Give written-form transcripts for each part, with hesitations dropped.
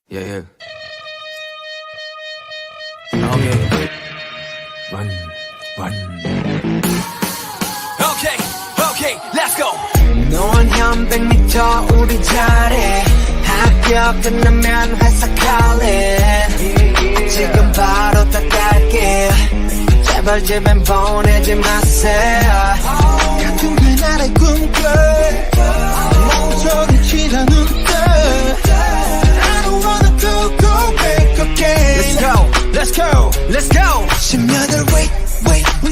Yeah. Okay. Run. Okay, let's go. 노원 현 100m 우리 자리 학교 끝나면 회사 갈래 지금 바로 닦을게 제발 집엔 보내지 마세요 같은 그날의 꿈꿔 멍청이 치라는 듯 I don't wanna go back again Let's go. 심년을 wait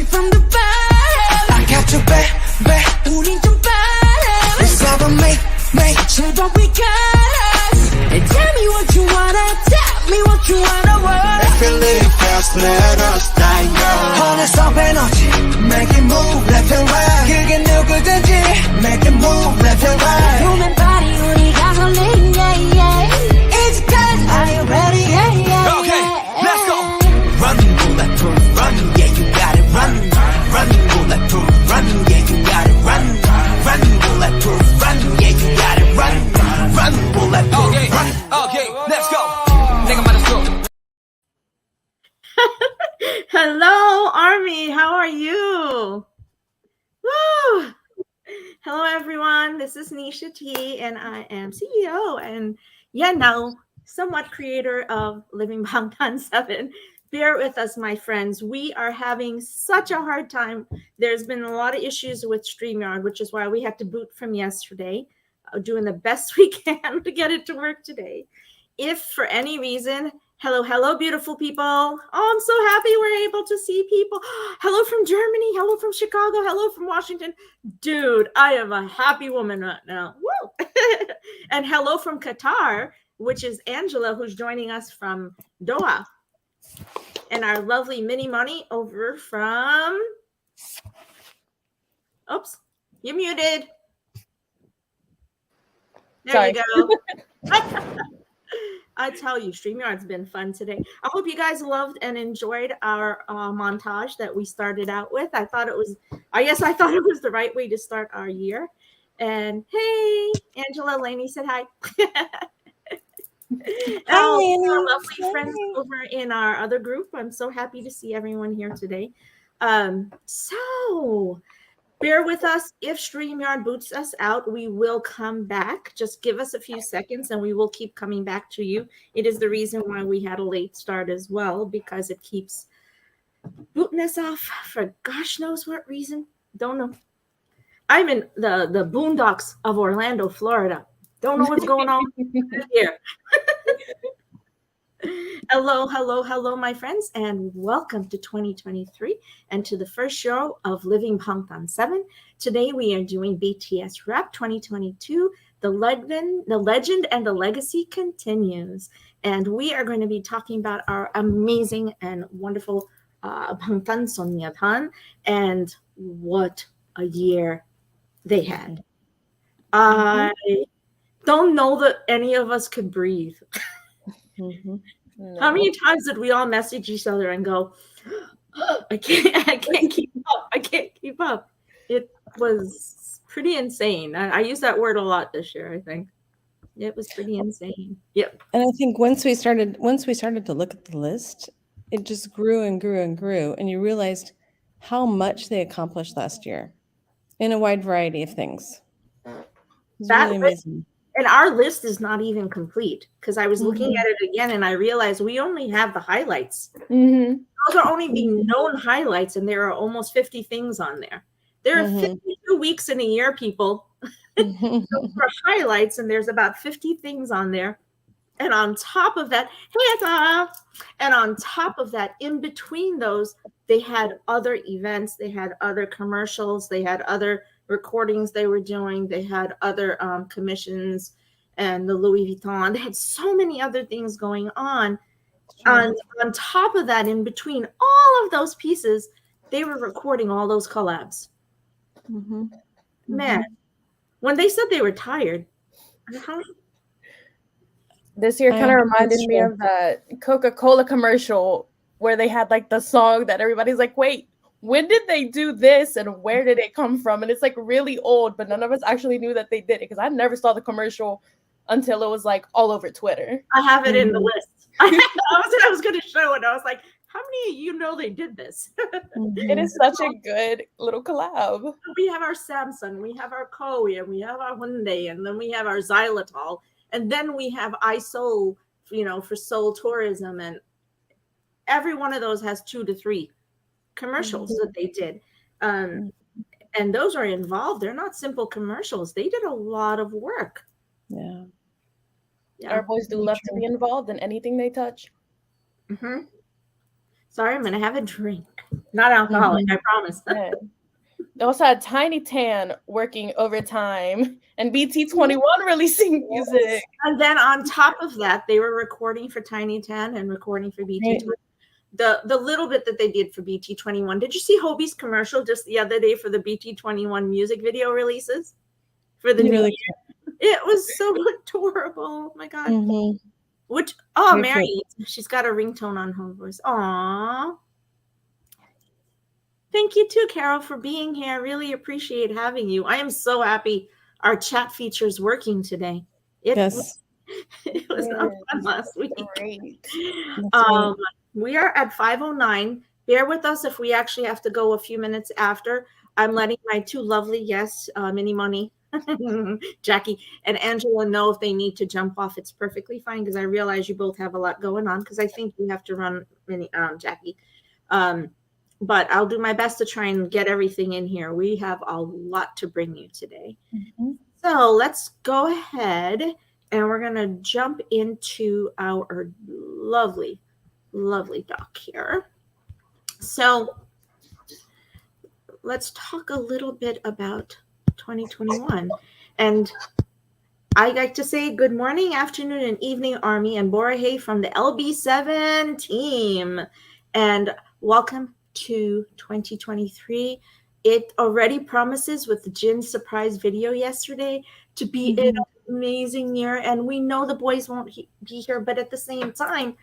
from the bottom I got you back 우린 좀 빨라 Let's have a make 제발 we got us And tell me what you wanna tell me what you wanna want If you live fast let us die young 어느새 에너지 Make it move left and right 그게 누구든지 Make it move left and right 몸엔 발이 우리 가솔린 yeah It's good Are you ready yeah Okay, let's go. Run, bulletproof, run, yeah, you got it, run, bulletproof, run, yeah, you got it, run, bulletproof, run, yeah, you got it, run, bulletproof, okay, let's go. 내가 말했어. Hello, Army. How are you? Woo! Hello, everyone. This is Nisha T, and I am CEO and now somewhat creator of Living Bangtan 7. Bear with us, my friends. We are having such a hard time. There's been a lot of issues with StreamYard, which is why we had to boot from yesterday, doing the best we can to get it to work today. If for any reason, hello, beautiful people. Oh, I'm so happy we're able to see people. Hello from Germany. Hello from Chicago. Hello from Washington. Dude, I am a happy woman right now. Woo! And hello from Qatar, which is Angela, who's joining us from Doha. And our lovely Mini Money over from... Oops, you're muted. There you go. I tell you, StreamYard's been fun today. I hope you guys loved and enjoyed our montage that we started out with. I thought it was the right way to start our year. And hey, Angela, Lainey said hi. Hi, our lovely friends over in our other group. I'm so happy to see everyone here today. So bear with us. If StreamYard boots us out, we will come back. Just give us a few seconds and we will keep coming back to you. It is the reason why we had a late start as well, because it keeps booting us off for gosh knows what reason. Don't know. I'm in the boondocks of Orlando, Florida. Don't know what's going on here. Hello, my friends, and welcome to 2023 and to the first show of Living Bangtan 7. Today we are doing BTS Rap 2022. The legend and the legacy continues, and we are going to be talking about our amazing and wonderful Bangtan Sonyeondan and what a year they had. I don't know that any of us could breathe. No. How many times did we all message each other and go, I can't keep up. I can't keep up. It was pretty insane. I used that word a lot this year, I think. It was pretty insane. Yep. And I think once we started to look at the list, it just grew and grew and grew, and you realized how much they accomplished last year in a wide variety of things. It was really amazing. And our list is not even complete because I was looking at it again and I realized we only have the highlights. Those are only the known highlights, and there are almost 50 things on there. There are 52 weeks in a year, people. So for highlights, and there's about 50 things on there. And on top of that, in between those, they had other events, they had other commercials, they had other recordings they were doing, they had other commissions and the Louis Vuitton. They had so many other things going on. And on top of that, in between all of those pieces, they were recording all those collabs. Man, when they said they were tired, this year kind of reminded me of the Coca-Cola commercial where they had like the song that everybody's like, wait, when did they do this and where did it come from? And it's like really old, but none of us actually knew that they did it because I never saw the commercial until it was like all over Twitter. I have it in the list. I was going to show it. I was like, how many of you know they did this? It is such a good little collab. We have our Samsung, we have our Koei, and we have our Hyundai, and then we have our xylitol, and then we have iSoul, for soul tourism, and every one of those has 2 to 3 commercials that they did. And those are involved. They're not simple commercials. They did a lot of work. Yeah. Our boys do love to be involved in anything they touch. Sorry, I'm going to have a drink. Not alcoholic, I promise. Yeah. They also had Tiny Tan working overtime and BT21 releasing music. And then on top of that, they were recording for Tiny Tan and recording for BT21. The little bit that they did for BT21. Did you see Hobie's commercial just the other day for the BT21 music video releases? For the new year? It was so adorable. Oh my God. Mary, she's got a ringtone on her voice. Aww. Thank you too, Carol, for being here. I really appreciate having you. I am so happy our chat feature is working today. It was not fun last week. Great. We are at 5:09. Bear with us if we actually have to go a few minutes after. I'm letting my 2 lovely guests, Mini Money, Jackie and Angela, know if they need to jump off. It's perfectly fine because I realize you both have a lot going on because I think you have to run, Jackie. But I'll do my best to try and get everything in here. We have a lot to bring you today. So let's go ahead and we're going to jump into our lovely, lovely doc here. So let's talk a little bit about 2021. And I like to say good morning, afternoon, and evening, Army and Borahae from the LB7 team. And welcome to 2023. It already promises, with the Jin surprise video yesterday, to be an amazing year. And we know the boys won't be here, but at the same time,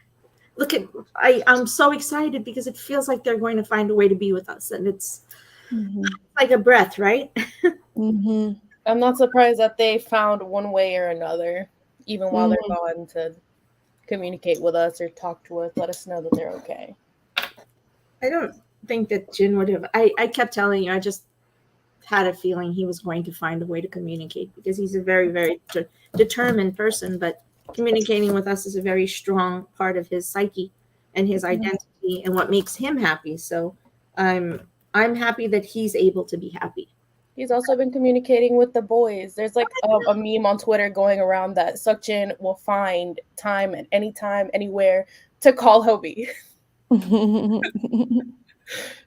I'm so excited because it feels like they're going to find a way to be with us. And it's like a breath, right? I'm not surprised that they found one way or another, even while they're gone, to communicate with us or talk to us, let us know that they're okay. I don't think that Jin would have. I kept telling you, I just had a feeling he was going to find a way to communicate because he's a very, very determined person, but communicating with us is a very strong part of his psyche and his identity and what makes him happy. So I'm happy that he's able to be happy. He's also been communicating with the boys. There's like a meme on Twitter going around that Seokjin will find time at any time, anywhere to call Hobie.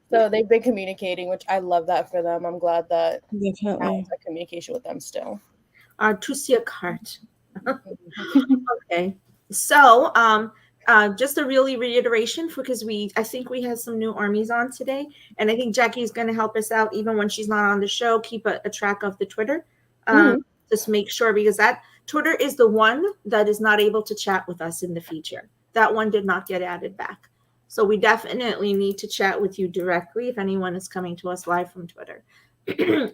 So they've been communicating, which I love that for them. I'm glad that definitely that communication with them still. To see a cart. Okay. So just a really reiteration, because I think we have some new armies on today, and I think Jackie is going to help us out even when she's not on the show. Keep a track of the Twitter, just make sure, because that Twitter is the one that is not able to chat with us in the feature. That one did not get added back, so we definitely need to chat with you directly if anyone is coming to us live from Twitter.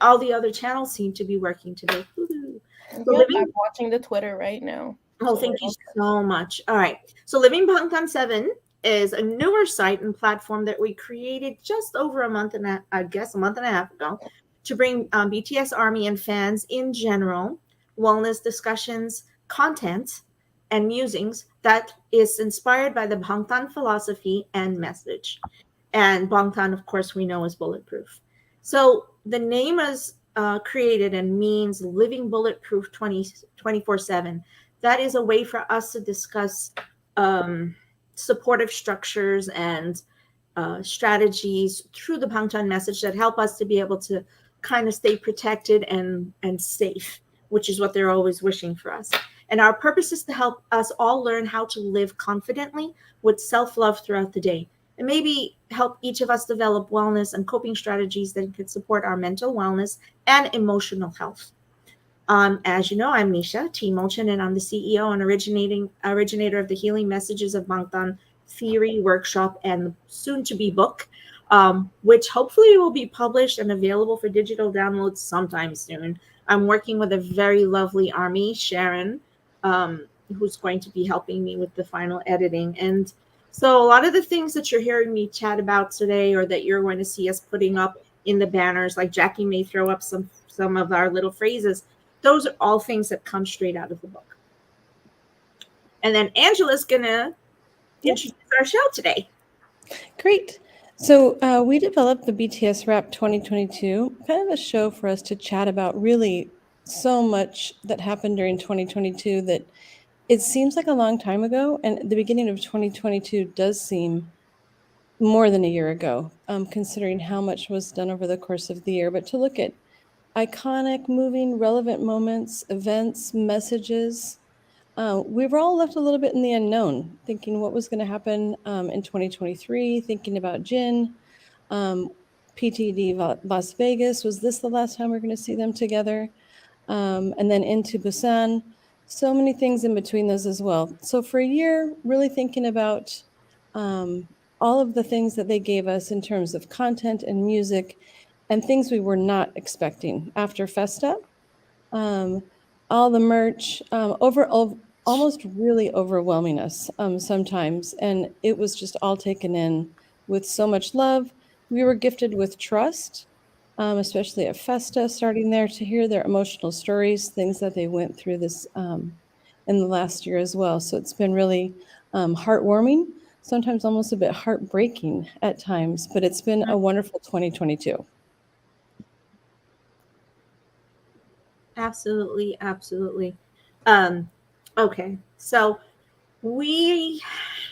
All the other channels seem to be working today. So I'm watching the Twitter right now. Oh, thank you so much. All right. So Living Bangtan 7 is a newer site and platform that we created just over a month and a half ago to bring BTS Army and fans in general, wellness discussions, content, and musings that is inspired by the Bangtan philosophy and message. And Bangtan, of course, we know is bulletproof. So the name is created and means living bulletproof 24/7. That is a way for us to discuss supportive structures and strategies through the Bangtan message that help us to be able to kind of stay protected and safe, which is what they're always wishing for us. And our purpose is to help us all learn how to live confidently with self-love throughout the day, and maybe help each of us develop wellness and coping strategies that can support our mental wellness and emotional health. As you know, I'm Nisha T. Molchan, and I'm the CEO and originator of the Healing Messages of Bangtan Theory Workshop and soon-to-be book, which hopefully will be published and available for digital download sometime soon. I'm working with a very lovely Army, Sharon, who's going to be helping me with the final editing. And so a lot of the things that you're hearing me chat about today, or that you're going to see us putting up in the banners, like Jackie may throw up some of our little phrases, those are all things that come straight out of the book. And then Angela's gonna introduce our show today. Great. So we developed the BTS Rap 2022, kind of a show for us to chat about really so much that happened during 2022 that it seems like a long time ago. And the beginning of 2022 does seem more than a year ago, considering how much was done over the course of the year. But to look at iconic, moving, relevant moments, events, messages, we were all left a little bit in the unknown, thinking what was going to happen in 2023, thinking about Jin, PTD Las Vegas. Was this the last time we're going to see them together? And then into Busan. So many things in between those as well. So for a year, really thinking about all of the things that they gave us in terms of content and music and things we were not expecting after Festa. All the merch, almost really overwhelming us sometimes. And it was just all taken in with so much love. We were gifted with trust, especially at Festa, starting there to hear their emotional stories, things that they went through this in the last year as well. So it's been really heartwarming, sometimes almost a bit heartbreaking at times, but it's been a wonderful 2022. Absolutely, absolutely. Okay, so we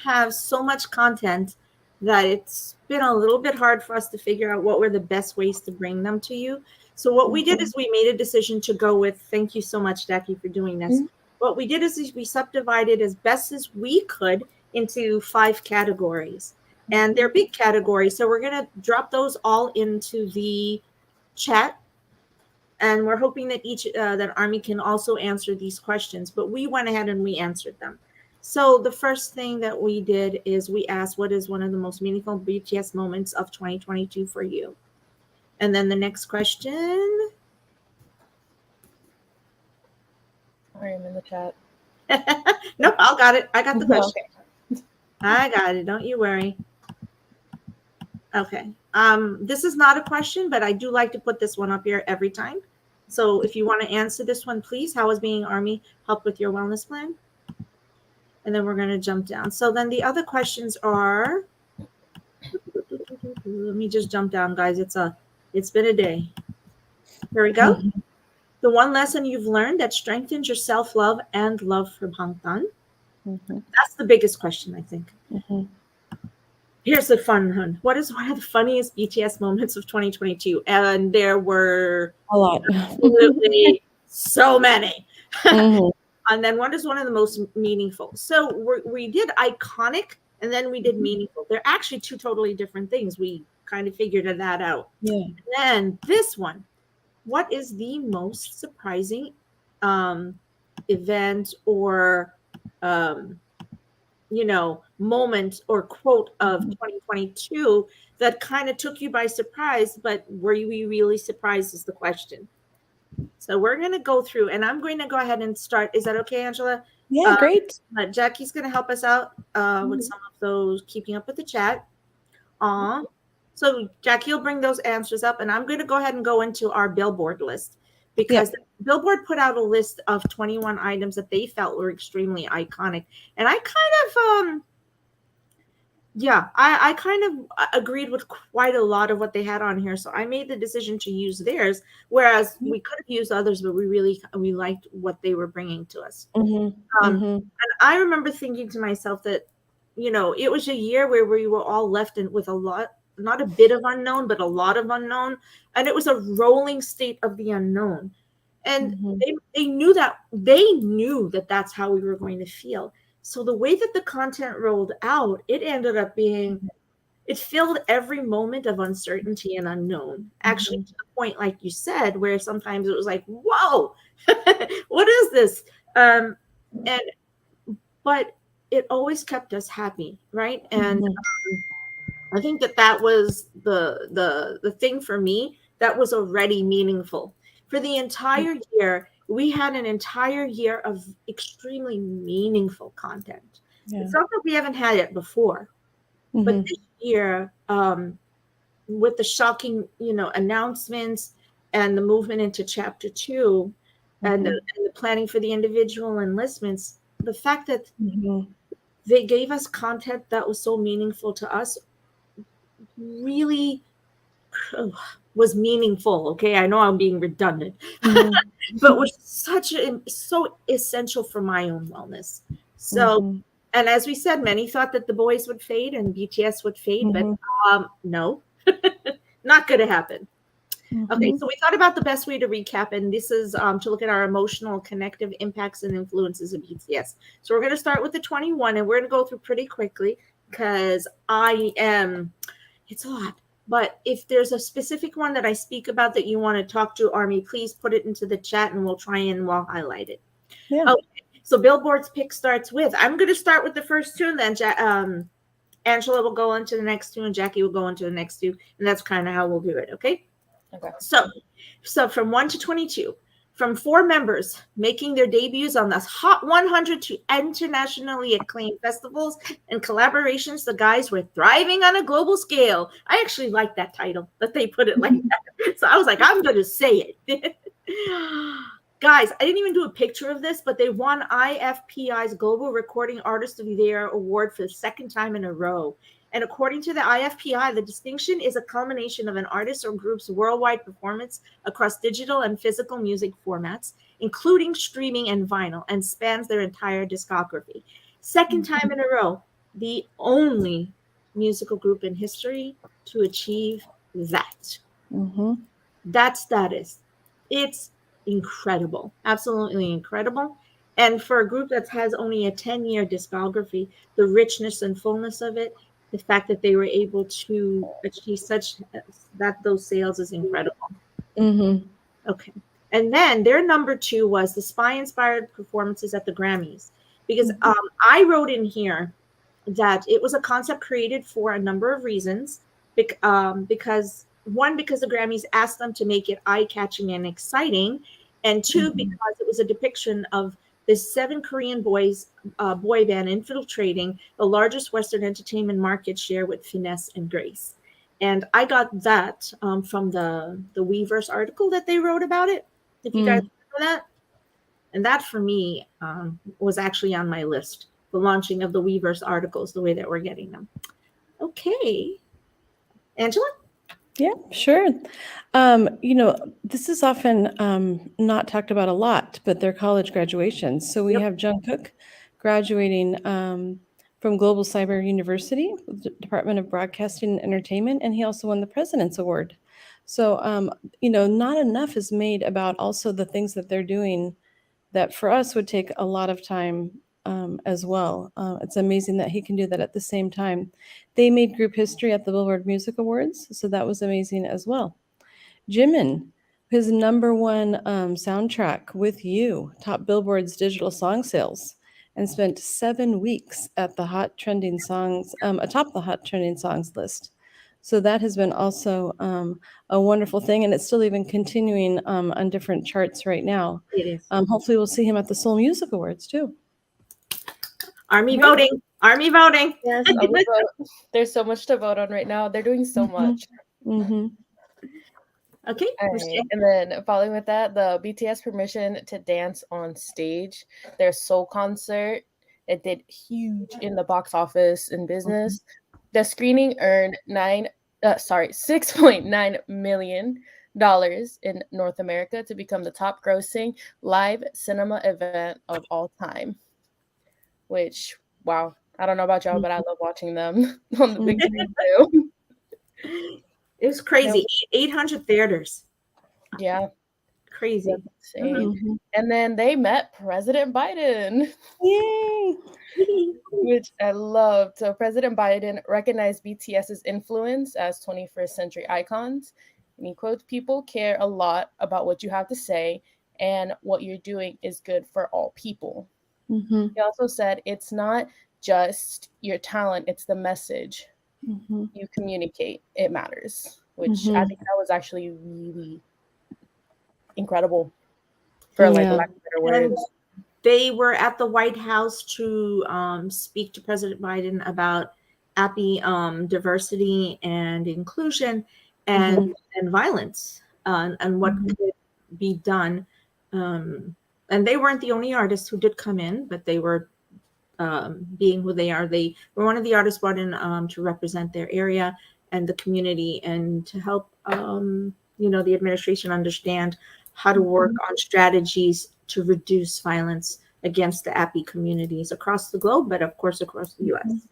have so much content that it's been a little bit hard for us to figure out what were the best ways to bring them to you. So what we did is we made a decision to go with, thank you so much, Jackie, for doing this. What we did is we subdivided as best as we could into 5 categories. And they're big categories. So we're going to drop those all into the chat. And we're hoping that that Army can also answer these questions. But we went ahead and we answered them. So the first thing that we did is we asked, what is one of the most meaningful BTS moments of 2022 for you? And then the next question. I am in the chat. Nope, I got it. I got the question. Okay. I got it. Don't you worry. Okay. This is not a question, but I do like to put this one up here every time. So if you want to answer this one, please. How has being Army helped with your wellness plan? And then we're going to jump down. So then the other questions are, let me just jump down, guys. It's been a day. Here we go. The one lesson you've learned that strengthens your self-love and love for Bangtan. That's the biggest question, I think. Here's the fun one. What is one of the funniest BTS moments of 2022? And there were a lot. Absolutely so many. And then what is one of the most meaningful? So we did iconic and then we did meaningful. They're actually 2 totally different things. We kind of figured that out. Yeah. And then this one, what is the most surprising event or moment or quote of 2022 that kind of took you by surprise, but were you really surprised is the question. So we're going to go through and I'm going to go ahead and start. Is that okay, Angela? Yeah, great. Jackie's going to help us out with some of those, keeping up with the chat. So Jackie will bring those answers up and I'm going to go ahead and go into our Billboard list because Billboard put out a list of 21 items that they felt were extremely iconic. And I kind of, I kind of agreed with quite a lot of what they had on here. So I made the decision to use theirs, whereas we could have used others, but we liked what they were bringing to us. And I remember thinking to myself that, it was a year where we were all left with a lot, not a bit of unknown, but a lot of unknown. And it was a rolling state of the unknown. And they knew that that's how we were going to feel. So the way that the content rolled out, it ended up being, it filled every moment of uncertainty and unknown. Actually, to the point, like you said, where sometimes it was like, whoa, what is this? But it always kept us happy, right? And I think that was the thing for me that was already meaningful. For the entire year, we had an entire year of extremely meaningful content. Yeah. It's not that we haven't had it before, but Mhm. this year, with the shocking, announcements and the movement into chapter 2 and Mhm. the planning for the individual enlistments, the fact that Mhm. they gave us content that was so meaningful to us really was meaningful. Okay, I know I'm being redundant, Mhm. but was so essential for my own wellness. So, Mhm. and as we said, many thought that the boys would fade and BTS would fade, but Mhm. no, not going to happen. Okay, Mhm. so we thought about the best way to recap, and this is to look at our emotional, connective impacts and influences of BTS. So we're going to start with the 21, and we're going to go through pretty quickly because it's a lot. But if there's a specific one that I speak about that you want to talk to, Army, please put it into the chat and we'll highlight it. Yeah. Okay, so Billboard's pick starts with, I'm going to start with the first two, and then Angela will go into the next two, and Jackie will go into the next two, and that's kind of how we'll do it, okay? Okay. So from 1 to 22, from 4 members making their debuts on the Hot 100 to internationally acclaimed festivals and collaborations, the guys were thriving on a global scale. I actually like that title, that they put it like that. So I was like, I'm going to say it. Guys, I didn't even do a picture of this, but they won IFPI's Global Recording Artist of the Year award for the second time in a row. And according to the IFPI, the distinction is a culmination of an artist or group's worldwide performance across digital and physical music formats, including streaming and vinyl, and spans their entire discography. Second time in a row, the only musical group in history to achieve that. Mhm. That status. It's incredible, absolutely incredible. And for a group that has only a 10-year discography, the richness and fullness of it, the fact that they were able to achieve those sales is incredible. Mhm. Okay. And then their number 2 was the spy inspired performances at the Grammys. Because I wrote in here that it was a concept created for a number of reasons. Because one, because the Grammys asked them to make it eye catching and exciting, and two, because it was a depiction of the 7 Korean boy band infiltrating the largest Western entertainment market share with finesse and grace. And I got that from the Weverse article that they wrote about it. If you guys remember that, and that for me was actually on my list. The launching of the Weverse articles, the way that we're getting them. Okay, Angela. Yeah, sure. This is often not talked about a lot, but they're college graduations. So we Yep. have Jungkook graduating from Global Cyber University, with the Department of Broadcasting and Entertainment, and he also won the President's Award. So, not enough is made about also the things that they're doing that for us would take a lot of time as well. It's amazing that he can do that at the same time. They made group history at the Billboard Music Awards, so that was amazing as well. Jimin, his number one soundtrack with you, top Billboard's digital song sales, and spent 7 weeks at the hot trending songs, atop the hot trending songs list. So that has been also a wonderful thing, and it's still even continuing on different charts right now. It is. Hopefully, we'll see him at the Seoul Music Awards too. Army Right. voting. Army voting. Yes, I'll vote. There's so much to vote on right now. They're doing so much. Mm-hmm. Okay. All right. And then following with that, the BTS permission to dance on stage, their Seoul concert, it did huge in the box office and business. The screening earned $6.9 million in North America to become the top grossing live cinema event of all time. Which, wow, I don't know about y'all, but I love watching them on the big screen too. It was crazy. 800 theaters. Yeah. Crazy. Insane. Mm-hmm. And then they met President Biden. Yay! Which I loved. So President Biden recognized BTS's influence as 21st century icons. And he quotes, "People care a lot about what you have to say, and what you're doing is good for all people." Mm-hmm. He also said, "It's not just your talent, it's the message you communicate. It matters," which I think that was actually really incredible. for like Yeah. lack of better And words. they were at the White House to speak to President Biden about API diversity and inclusion and violence and what Mhm. could be done. And they weren't the only artists who did come in, but they were being who they are. They were one of the artists brought in to represent their area and the community and to help, the administration understand how to work on strategies to reduce violence against the API communities across the globe, but of course across the U.S.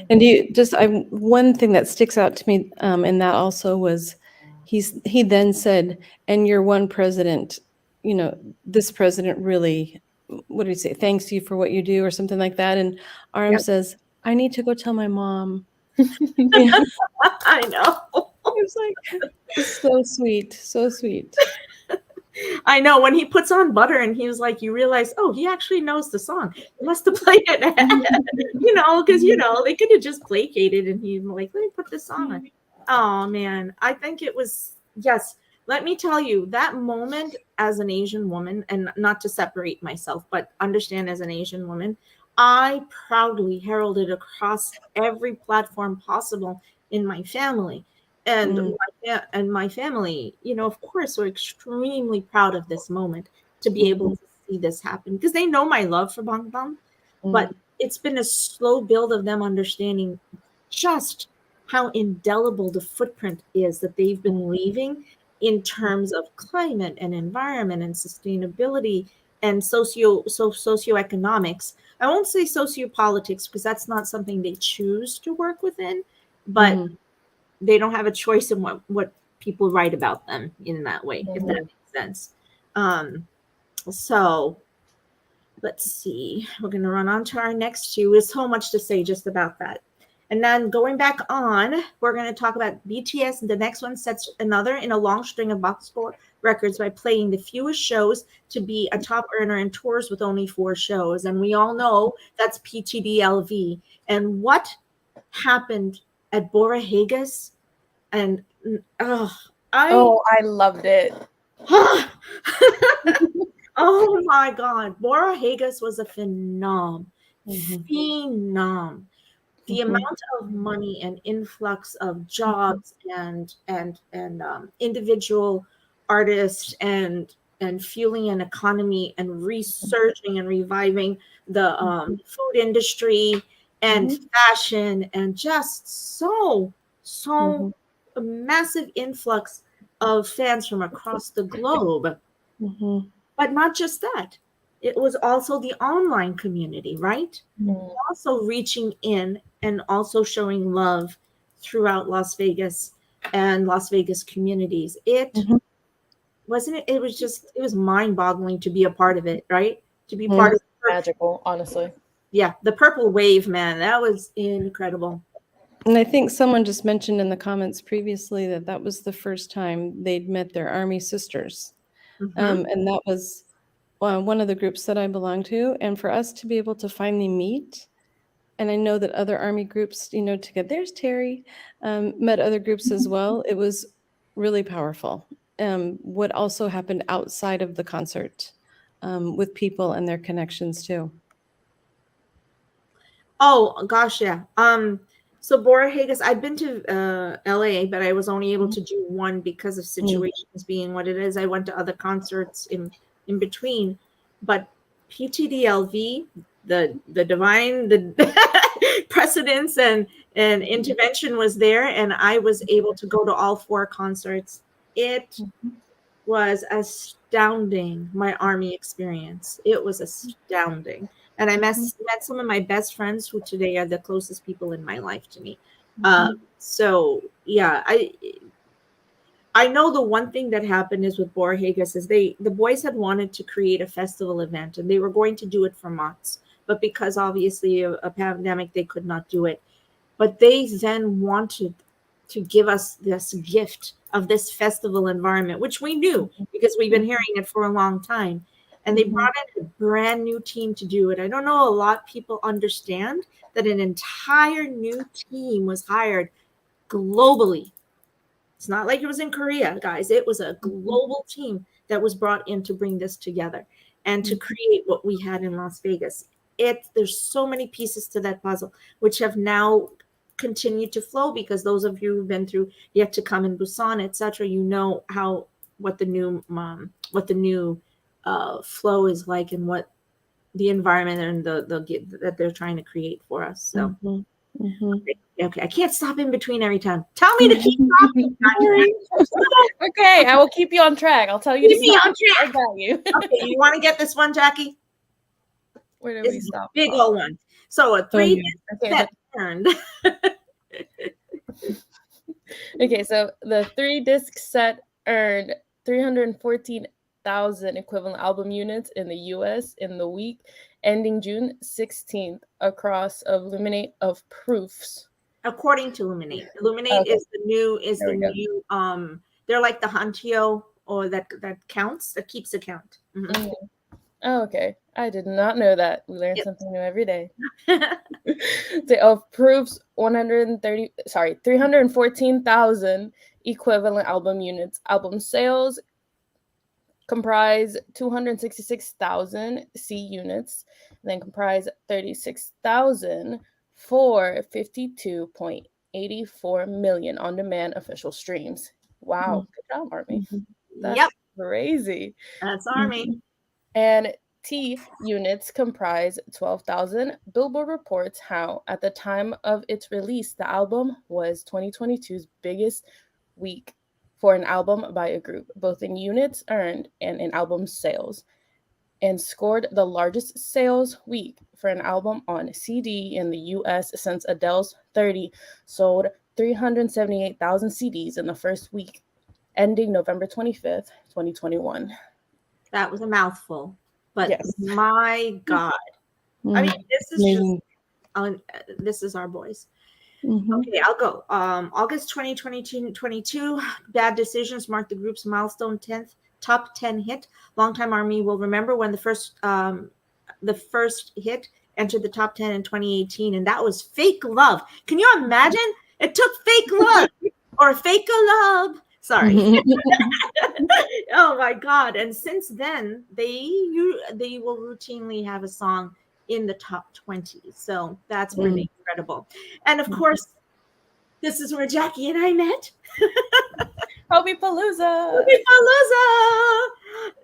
And one thing that sticks out to me in that also was he then said, and your one president, this president really, what did he say? Thanks you for what you do or something like that. And Arm Yep. says, I need to go tell my mom. You know, I know. it's like, it's so sweet. So sweet. I know when he puts on Butter and he was like, you realize, oh, he actually knows the song. He must have played it, because, they could have just placated and he's like, let me put this on. Oh, man. I think it was, yes. Let me tell you, that moment as an Asian woman, and not to separate myself, but understand as an Asian woman, I proudly heralded across every platform possible in my family. And my family, of course, were extremely proud of this moment to be able to see this happen because they know my love for Bangtan, but it's been a slow build of them understanding just how indelible the footprint is that they've been leaving in terms of climate and environment and sustainability and socioeconomics. I won't say sociopolitics because that's not something they choose to work within, but they don't have a choice in what people write about them in that way, if that makes sense. So let's see. We're going to run on to our next two. There's so much to say just about that. And then going back on, we're going to talk about BTS. The next one sets another in a long string of box score records by playing the fewest shows to be a top earner in tours with only 4 shows. And we all know that's PTDLV. And what happened at Borahae? And I loved it. oh my God, Borahae was a phenom. The amount of money and influx of jobs and individual artists and fueling an economy and resurging and reviving the food industry and fashion and just so a massive influx of fans from across the globe. But not just that. It was also the online community, right? Also reaching in and also showing love throughout Las Vegas and Las Vegas communities. It was mind-boggling to be a part of it, right? To be part of magical, honestly. Yeah, the purple wave, man, that was incredible. And I think someone just mentioned in the comments previously that was the first time they'd met their Army sisters. And that was one of the groups that I belong to. And for us to be able to finally meet, and I know that other Army groups, together, there's Terry, met other groups as well. It was really powerful. What also happened outside of the concert with people and their connections too. Oh gosh, yeah. So Borahae, I've been to LA, but I was only able to do one because of situations being what it is. I went to other concerts in between, but PTDLV, the divine, the precedence and intervention was there, and I was able to go to all 4 concerts. It was astounding, my Army experience. It was astounding. And I met some of my best friends who today are the closest people in my life to me. So yeah, I know the one thing that happened is with Borahae is the boys had wanted to create a festival event and they were going to do it for months, but because obviously a pandemic, they could not do it. But they then wanted to give us this gift of this festival environment, which we knew because we've been hearing it for a long time. And they brought in a brand new team to do it. I don't know a lot of people understand that an entire new team was hired globally. It's not like it was in Korea, guys. It was a global team that was brought in to bring this together and to create what we had in Las Vegas. There's so many pieces to that puzzle, which have now continued to flow, because those of you who've been through Yet to Come in Busan, etc., you know how what the new flow is like, and what the environment and the that they're trying to create for us. So okay, I can't stop in between every time. Tell me to keep talking. Okay, I will keep you on track. I'll tell you Keep to me stop. on track. I got you. Okay, you want to get this one, Jackie? Where did we It's a stop? big old one. So a 3 Okay, set turned. Okay, so the 3-disc set earned 314,000 equivalent album units in the US in the week ending June 16th across of Luminate of Proofs. According to Illuminate. Illuminate Okay. is the new There we go. They're like the Hantio, or that counts, that keeps a count. Mhm. Oh, okay. I did not know that. We learn Yep. something new every day. Of Proofs 314,000 equivalent album units. Album sales comprise 266,000 C units, then comprise 36,000 for 52.84 million on-demand official streams. Wow, good job, Army. That's Yep, crazy. that's Army. And T units comprise 12,000. Billboard reports how, at the time of its release, the album was 2022's biggest week for an album by a group, both in units earned and in album sales, and scored the largest sales week for an album on CD in the US since Adele's 30 sold 378,000 CDs in the first week, ending November 25th, 2021. That was a mouthful, but Yes. my God. I mean, this is just this is our boys. Okay, I'll go. August 2022, Bad Decisions marked the group's milestone 10th top 10 hit. Longtime Army will remember when the first hit entered the top 10 in 2018, and that was Fake Love. Can you imagine? It took Fake Love or Fake Love. Sorry. Oh my God. And since then, they will routinely have a song in the top 20. So that's pretty incredible. And of course, this is where Jackie and I met. Hobie Palooza.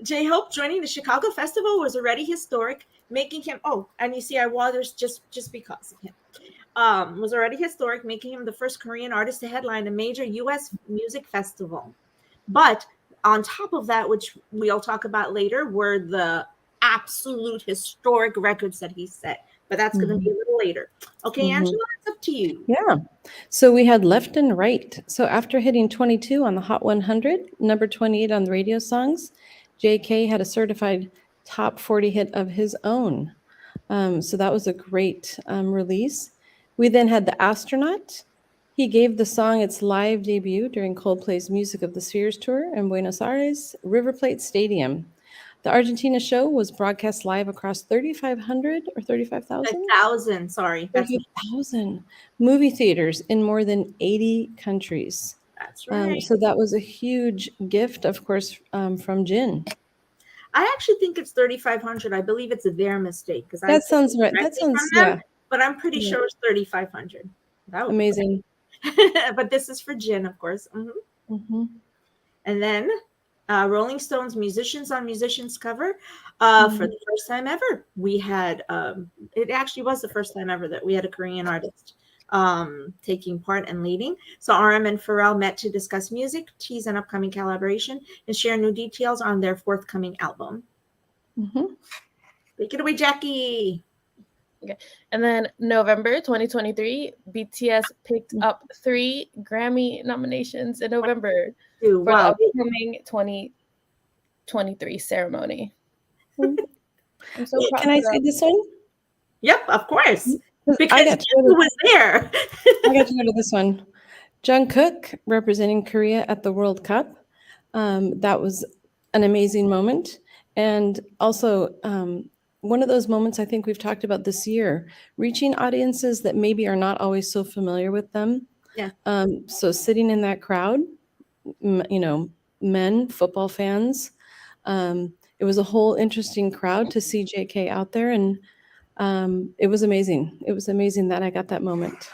J-Hope joining the Chicago Festival was already historic, making him, and you see I wore this just because of him. Was already historic, making him the first Korean artist to headline a major U.S. music festival. But on top of that, which we'll talk about later, were the absolute historic records that he set. But that's going to be a little later. Okay, Angela, it's up to you. Yeah. So we had Left and Right. So after hitting 22 on the Hot 100, number 28 on the radio songs, JK had a certified top 40 hit of his own. So that was a great release. We then had The Astronaut. He gave the song its live debut during Coldplay's Music of the Spheres tour in Buenos Aires River Plate Stadium. The Argentina show was broadcast live across 3,500 or 35,000? 1,000, sorry. 30,000 movie theaters in more than 80 countries. That's right. So that was a huge gift, of course, from Jin. I actually think it's 3,500. I believe it's their mistake. That sounds right. That sounds, yeah. But I'm pretty sure it's 3,500. Amazing. But this is for Jin, of course. And then Rolling Stones Musicians on Musicians cover. For the first time ever, we had, it actually was the first time ever that we had a Korean artist taking part and leading. So RM and Pharrell met to discuss music, tease an upcoming collaboration, and share new details on their forthcoming album. Take it away, Jackie. Okay. And then November 2023, BTS picked up 3 Grammy nominations in November for the upcoming 2023 ceremony. I'm so proud. Can I say this one? Yep, of course. Because I got to was there. I got to go to this one. Jungkook representing Korea at the World Cup. That was an amazing moment. And also, one of those moments I think we've talked about this year, reaching audiences that maybe are not always so familiar with them. Yeah. So sitting in that crowd, men, football fans, It was a whole interesting crowd to see JK out there, and it was amazing. It was amazing that I got that moment.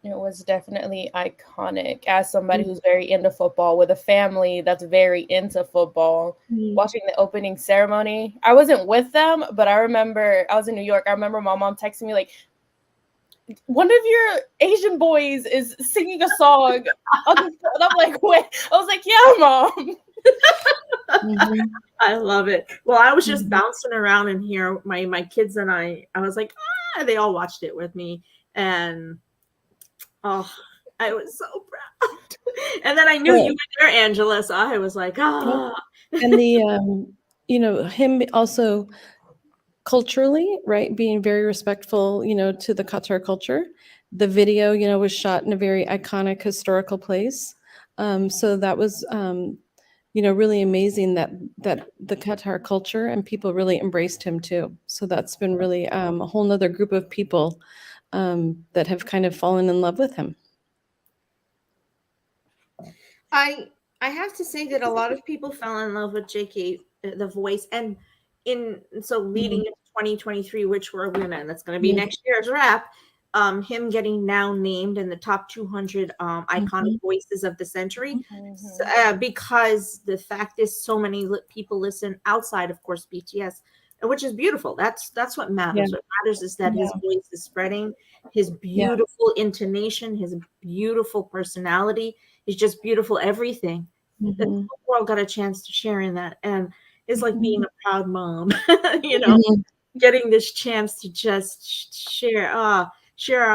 It was definitely iconic as somebody who's very into football with a family that's very into football. Watching the opening ceremony, I wasn't with them, but I remember I was in New York. I remember my mom texting me like, one of your Asian boys is singing a song. And I'm like, wait. I was like, yeah, mom. I love it. Well, I was just bouncing around in here. My kids and I was like, they all watched it with me. And oh, I was so proud. And then I knew you were there, Angela. So I was like, ah. And the, him also culturally, right, being very respectful, to the Qatar culture. The video, was shot in a very iconic historical place. So that was, really amazing that the Qatar culture and people really embraced him too. So that's been really a whole nother group of people that have kind of fallen in love with him. I have to say that a lot of people fell in love with JK, the voice, and leading into 2023, which we're gonna, that's gonna be next year's wrap. Him getting now named in the top 200 iconic voices of the century, because the fact is so many people listen outside, of course, BTS, which is beautiful. That's what matters. What matters is that his voice is spreading, his beautiful intonation, his beautiful personality. Is just beautiful everything. The whole world got a chance to share in that, and it's like being a proud mom, getting this chance to just share our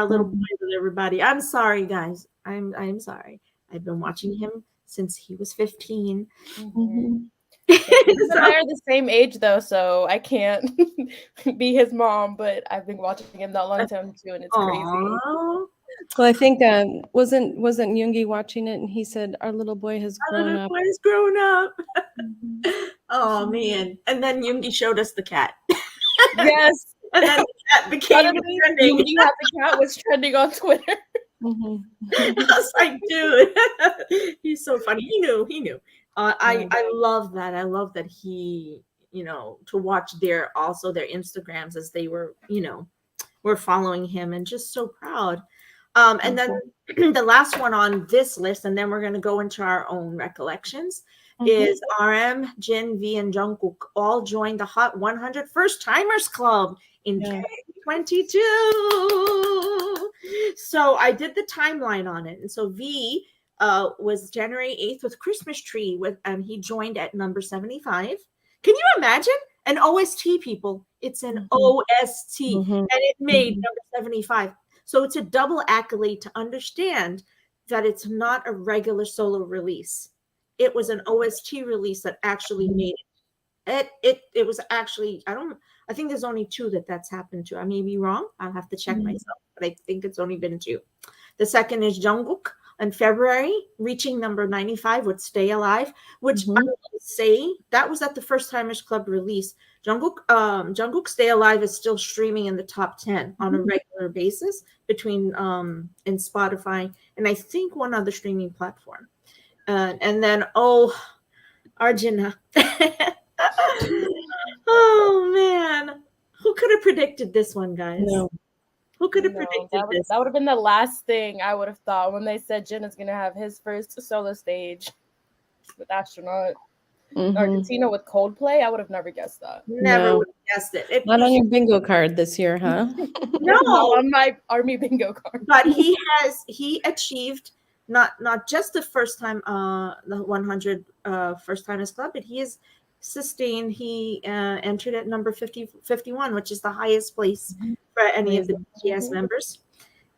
little boy with everybody. I'm sorry, guys. I'm sorry. I've been watching him since he was 15. They're the same age though, so I can't be his mom, but I've been watching him that long time too, and it's crazy. Well, I think wasn't Yoongi watching it, and he said, "Our little boy has grown up." Our little boy has grown up. Oh man! And then Yoongi showed us the cat. Yes, and then the cat became trending. The cat was trending on Twitter. I was like, dude, he's so funny. He knew. I love that. I love that he, to watch their Instagrams as they were, were following him, and just so proud. And then the last one on this list, and then we're going to go into our own recollections, is RM, Jin, V, and Jungkook all joined the Hot 100 First Timers Club in 2022. So I did the timeline on it. And so V was January 8th with Christmas Tree, and he joined at number 75. Can you imagine? An OST, people. It's an OST, and it made number 75. So it's a double accolade to understand that it's not a regular solo release. It was an OST release that actually made it. It was actually, I think there's only two that's happened to. I may be wrong. I'll have to check myself, but I think it's only been two. The second is Jungkook in February, reaching number 95 with Stay Alive, which I will say that was at the First Timers Club release. Jungkook Stay Alive is still streaming in the top 10 on a regular basis between in Spotify and I think one other streaming platform. And then Arjuna. Oh man, who could have predicted this one, guys? No. Who could have predicted this? That would have been the last thing I would have thought when they said Jin is gonna have his first solo stage with Astronaut. Argentina with Coldplay, I would have never guessed that. Never would have guessed it. Not on your bingo card this year, huh? No, on my army bingo card. But he achieved not just the first time the 100 First Timers Club, but he has sustained. He entered at number 51, which is the highest place for any of the BTS members.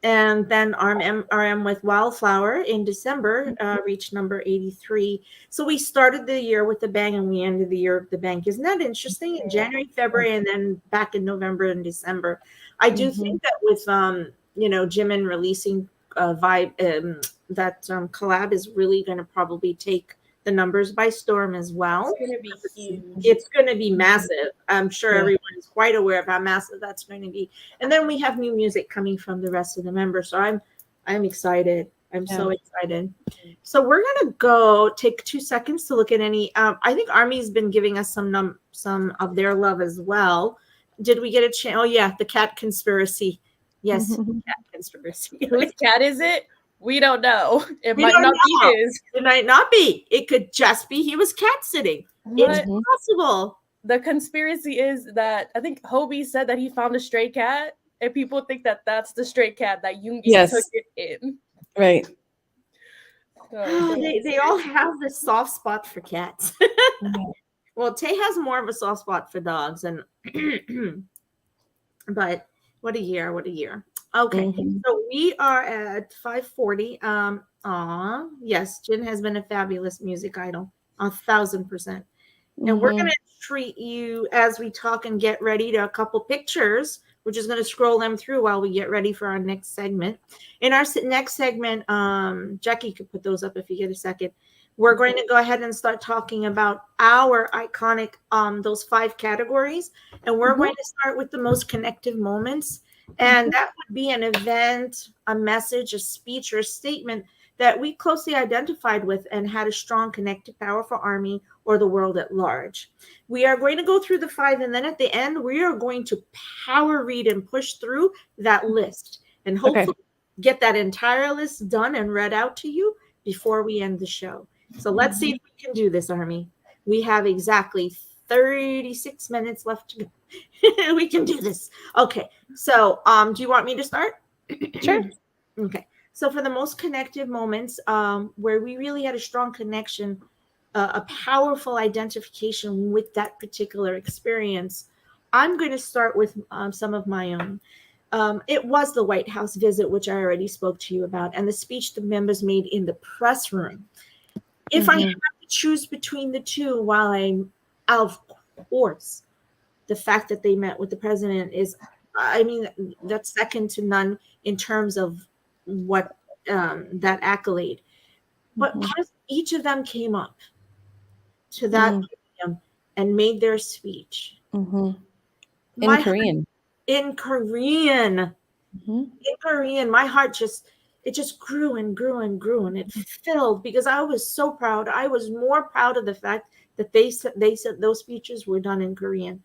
And then RM with Wildflower in December reached number 83. So we started the year with a bang and we ended the year with the bang. Isn't that interesting? In January, February, and then back in November and December. I do think that with Jimin releasing that collab is really going to probably take the numbers by storm as well. It's going to be huge. It's going to be massive. I'm sure everyone is quite aware of how massive that's going to be. And then we have new music coming from the rest of the members. So I'm excited. I'm Yeah. so excited. So we're gonna go take 2 seconds to look at any. I think Army's been giving us some of their love as well. Did we get a chance? Oh yeah, the cat conspiracy. Yes, cat conspiracy. Whose cat is it? We don't know. It We might don't not know. be his. It might not be. It could just be he was cat sitting. It's But possible. the conspiracy is that I think Hobie said that he found a stray cat, and people think that that's the stray cat that Yoongi Yes. took it in. Right. So, They all have this soft spot for cats. Mhm. Well, Tay has more of a soft spot for dogs, and but what a year! What a year! Okay, Mhm. so we are at 5:40. Yes, Jin has been a fabulous music idol, 1,000%. And we're going Mhm. to treat you as we talk and get ready to a couple pictures. We're just going to scroll them through while we get ready for our next segment. In our next segment, Jackie could put those up if you get a second. We're going to go ahead and start talking about our iconic, those 5 categories. And we're going to start with the most connective moments. And that would be an event, a message, a speech, or a statement that we closely identified with and had a strong connective power for Army or the world at large. We are going to go through the 5, and then at the end, we are going to power read and push through that list and hopefully get that entire list done and read out to you before we end the show. So let's see if we can do this, Army. We have exactly 36 minutes left to go. We can do this. Okay. So, do you want me to start? Sure. Okay. So for the most connective moments, where we really had a strong connection, a powerful identification with that particular experience, I'm going to start with some of my own. It was the White House visit, which I already spoke to you about, and the speech the members made in the press room. If I have to choose between the two, while I'm, of course, the fact that they met with the president is, I mean, that's second to none in terms of what that accolade. But as each of them came up to that podium and made their speech, In my Korean. in Korean, in Korean, my heart just grew and grew and grew, and it filled because I was so proud. I was more proud of the fact that they said those speeches were done in Korean.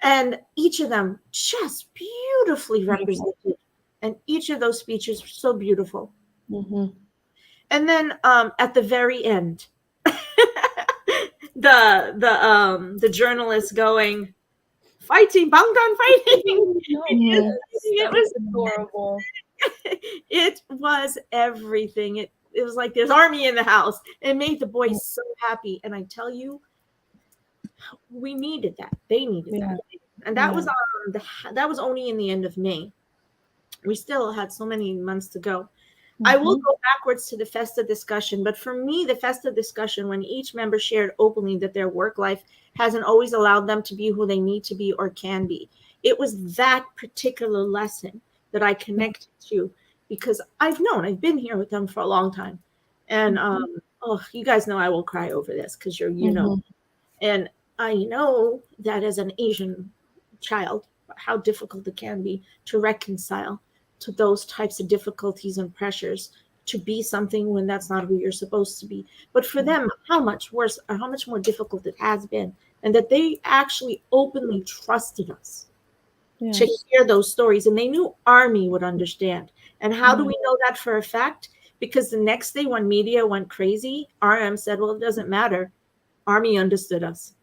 And each of them just beautifully represented, and each of those speeches were so beautiful. And then at the very end, the journalist going, fighting, Bangtan fighting. It was adorable. It was everything. It was like there's Army in the house. It made the boys so happy. And I tell you, we needed that. They needed that. And that was that was only in the end of May. We still had so many months to go. I will go backwards to the FESTA discussion, but for me, the FESTA discussion, when each member shared openly that their work life hasn't always allowed them to be who they need to be or can be, it was that particular lesson that I connected to, because I've been here with them for a long time. And oh, you guys know I will cry over this because you know. And I know that as an Asian child, how difficult it can be to reconcile to those types of difficulties and pressures to be something when that's not who you're supposed to be. But for them, how much worse or how much more difficult it has been, and that they actually openly trusted us to hear those stories, and they knew Army would understand. And how do we know that for a fact? Because the next day when media went crazy, RM said, well, it doesn't matter. Army understood us,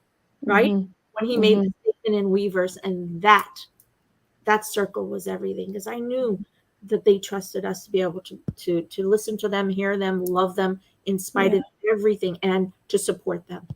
right? When he made the statement in Weverse, and that circle was everything, because I knew that they trusted us to be able to listen to them, hear them, love them in spite of everything, and to support them.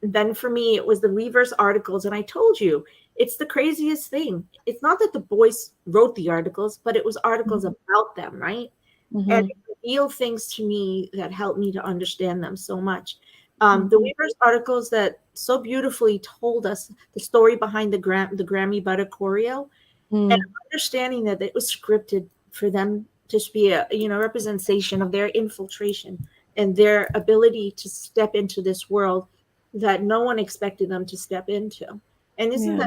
Then for me, it was the Weverse articles, and I told you, it's the craziest thing. It's not that the boys wrote the articles, but it was articles about them, right? And it revealed things to me that helped me to understand them so much. The Weverse articles that so beautifully told us the story behind the Grammy Butter choreo, and understanding that it was scripted for them to be a representation of their infiltration and their ability to step into this world that no one expected them to step into. And isn't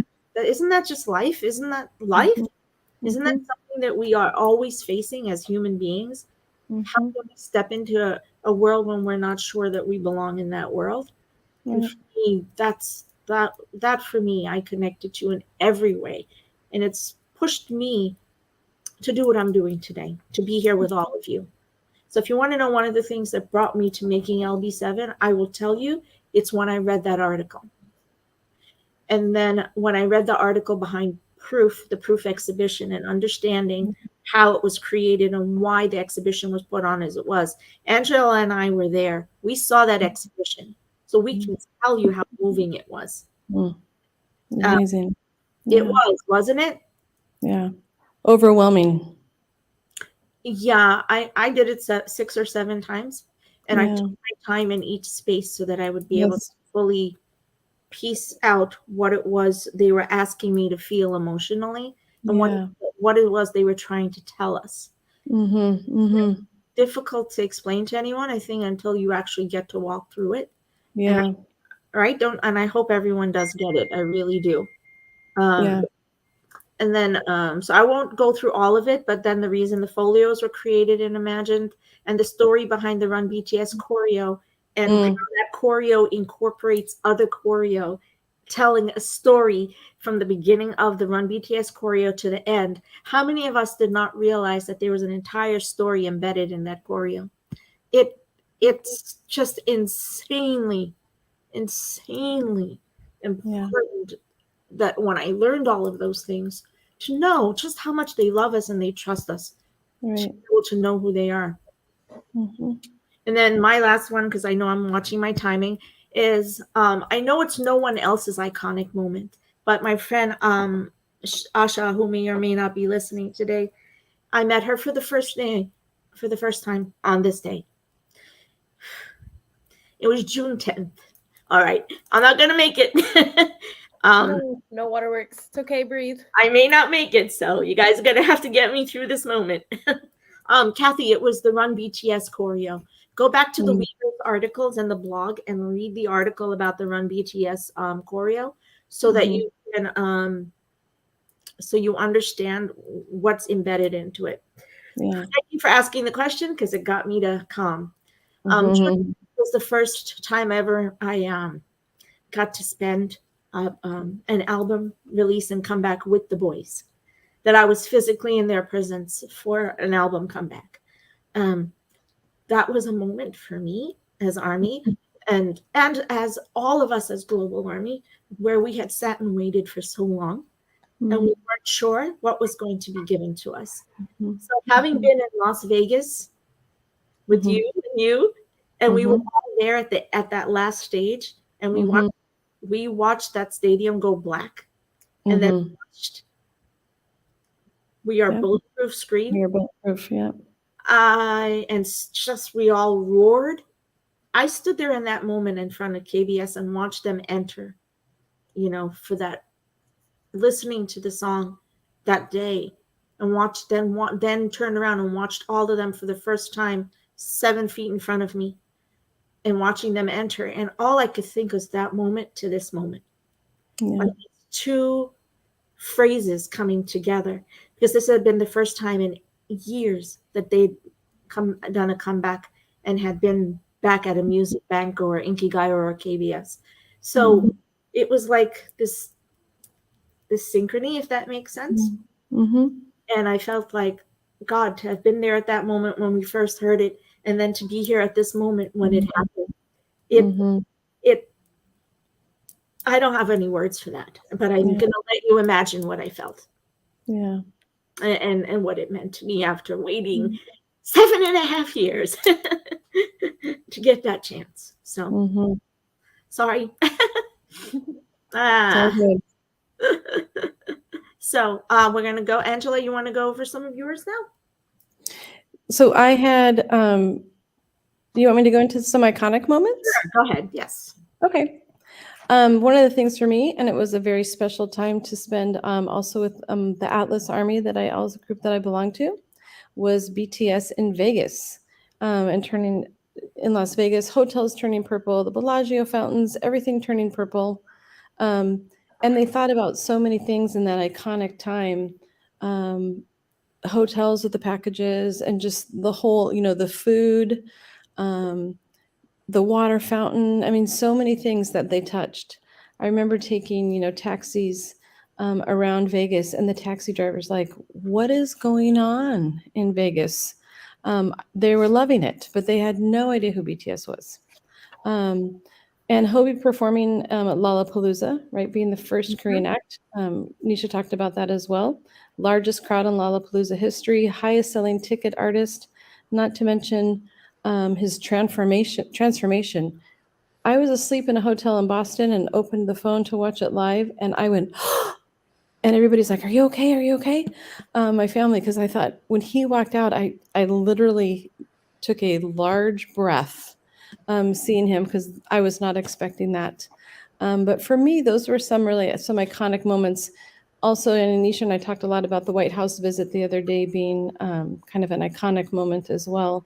that just life? Isn't that life? Isn't that something that we are always facing as human beings. How Mhm. can we step into a world when we're not sure that we belong in that world? And Right. for me, that for me, I connected to in every way. And it's pushed me to do what I'm doing today, to be here with all of you. So if you want to know one of the things that brought me to making LB7, I will tell you it's when I read that article. And then when I read the article behind Proof, the Proof exhibition, and understanding how it was created and why the exhibition was put on as it was. Angela and I were there. We saw that exhibition. So we can tell you how moving it was. Mm. Um, Amazing. it Yeah. was, wasn't it? Yeah. Overwhelming. Yeah, I did it 6 or 7 times. And I Yeah. took my time in each space so that I would be able to Yes. fully piece out what it was they were asking me to feel emotionally and Yeah. what it was they were trying to tell us. Mhm. Mhm. Difficult to explain to anyone, I think, until you actually get to walk through it. And Yeah. right, don't, and I hope everyone does get it. I really do. Yeah. And then so I won't go through all of it, but then the reason the folios were created and imagined, and the story behind the Run BTS choreo, and how Mm. that choreo incorporates other choreo, telling a story from the beginning of the Run BTS choreo to the end. How many of us did not realize that there was an entire story embedded in that choreo? it it's just insanely Yeah. important that when I learned all of those things, to know just how much they love us and they trust us, to Right. be able to know who they are. Mhm. And then my last one, because I know I'm watching my timing, is I know it's no one else's iconic moment, but my friend Asha, who may or may not be listening today, I met her for the first time on this day. It was June 10th. All right, I'm not gonna make it. No waterworks. It's okay, breathe. I may not make it, so you guys are gonna have to get me through this moment. Kathy, it was the Run BTS choreo. Go back to the Mm. Weavers articles and the blog and read the article about the Run BTS choreo, so that Mhm. you can so you understand what's embedded into it. Yeah. Thank you for asking the question because it got me to calm. Mhm. It was the first time ever I got to spend an album release and come back with the boys. That I was physically in their presence for an album comeback. Um, that was a moment for me as Army, and as all of us as Global Army, where we had sat and waited for so long, and we Mhm. weren't sure what was going to be given to us. Mhm. So having been in Las Vegas with Mhm. you, and we were Mhm. all there at that last stage, and Mhm. we watched that stadium go black, and then Mhm. watched We Are Yep. Bulletproof screen. You're bulletproof. Yeah. Just we all roared. I stood there in that moment in front of KBS and watched them enter, for that, listening to the song that day, and watched them then turn around and watched all of them for the first time 7 feet in front of me, and watching them enter. And all I could think was that moment to this moment, Yeah. like two phrases coming together, because this had been the first time in years that they'd done a comeback and had been back at a music bank or Inkigayo or KBS. So Mhm. it was like this synchrony, if that makes sense. Mhm. And I felt like, God, to have been there at that moment when we first heard it, and then to be here at this moment when it happened. It Mhm. it I don't have any words for that, but I'm Yeah. gonna let you imagine what I felt, Yeah. and what it meant to me after waiting Mhm. 7.5 years to get that chance. So Mhm. sorry. It's all ah. good. So we're gonna go. Angela, you want to go over some of yours now? So I had. Do you want me to go into some iconic moments? Go ahead. Yes. Okay. One of the things for me, and it was a very special time to spend also with the Atlas Army that I also group that I belong to, was BTS in Vegas, and turning in Las Vegas, hotels turning purple, the Bellagio fountains, everything turning purple. And they thought about so many things in that iconic time. Um, hotels with the packages and just the whole, the food, um, the water fountain. I mean, so many things that they touched. I remember taking, taxis around Vegas, and the taxi driver's like, "What is going on in Vegas?" They were loving it, but they had no idea who BTS was. Um, and Hobie performing at Lollapalooza, right, being the first Korean act. Nisha talked about that as well. Largest crowd in Lollapalooza history, highest selling ticket artist, not to mention his transformation. I was asleep in a hotel in Boston and opened the phone to watch it live, and I went, and everybody's like, "Are you okay? Are you okay?" My family, because I thought when he walked out, I literally took a large breath seeing him, because I was not expecting that. But for me, those were some iconic moments. Also, and Anisha and I talked a lot about the White House visit the other day being kind of an iconic moment as well.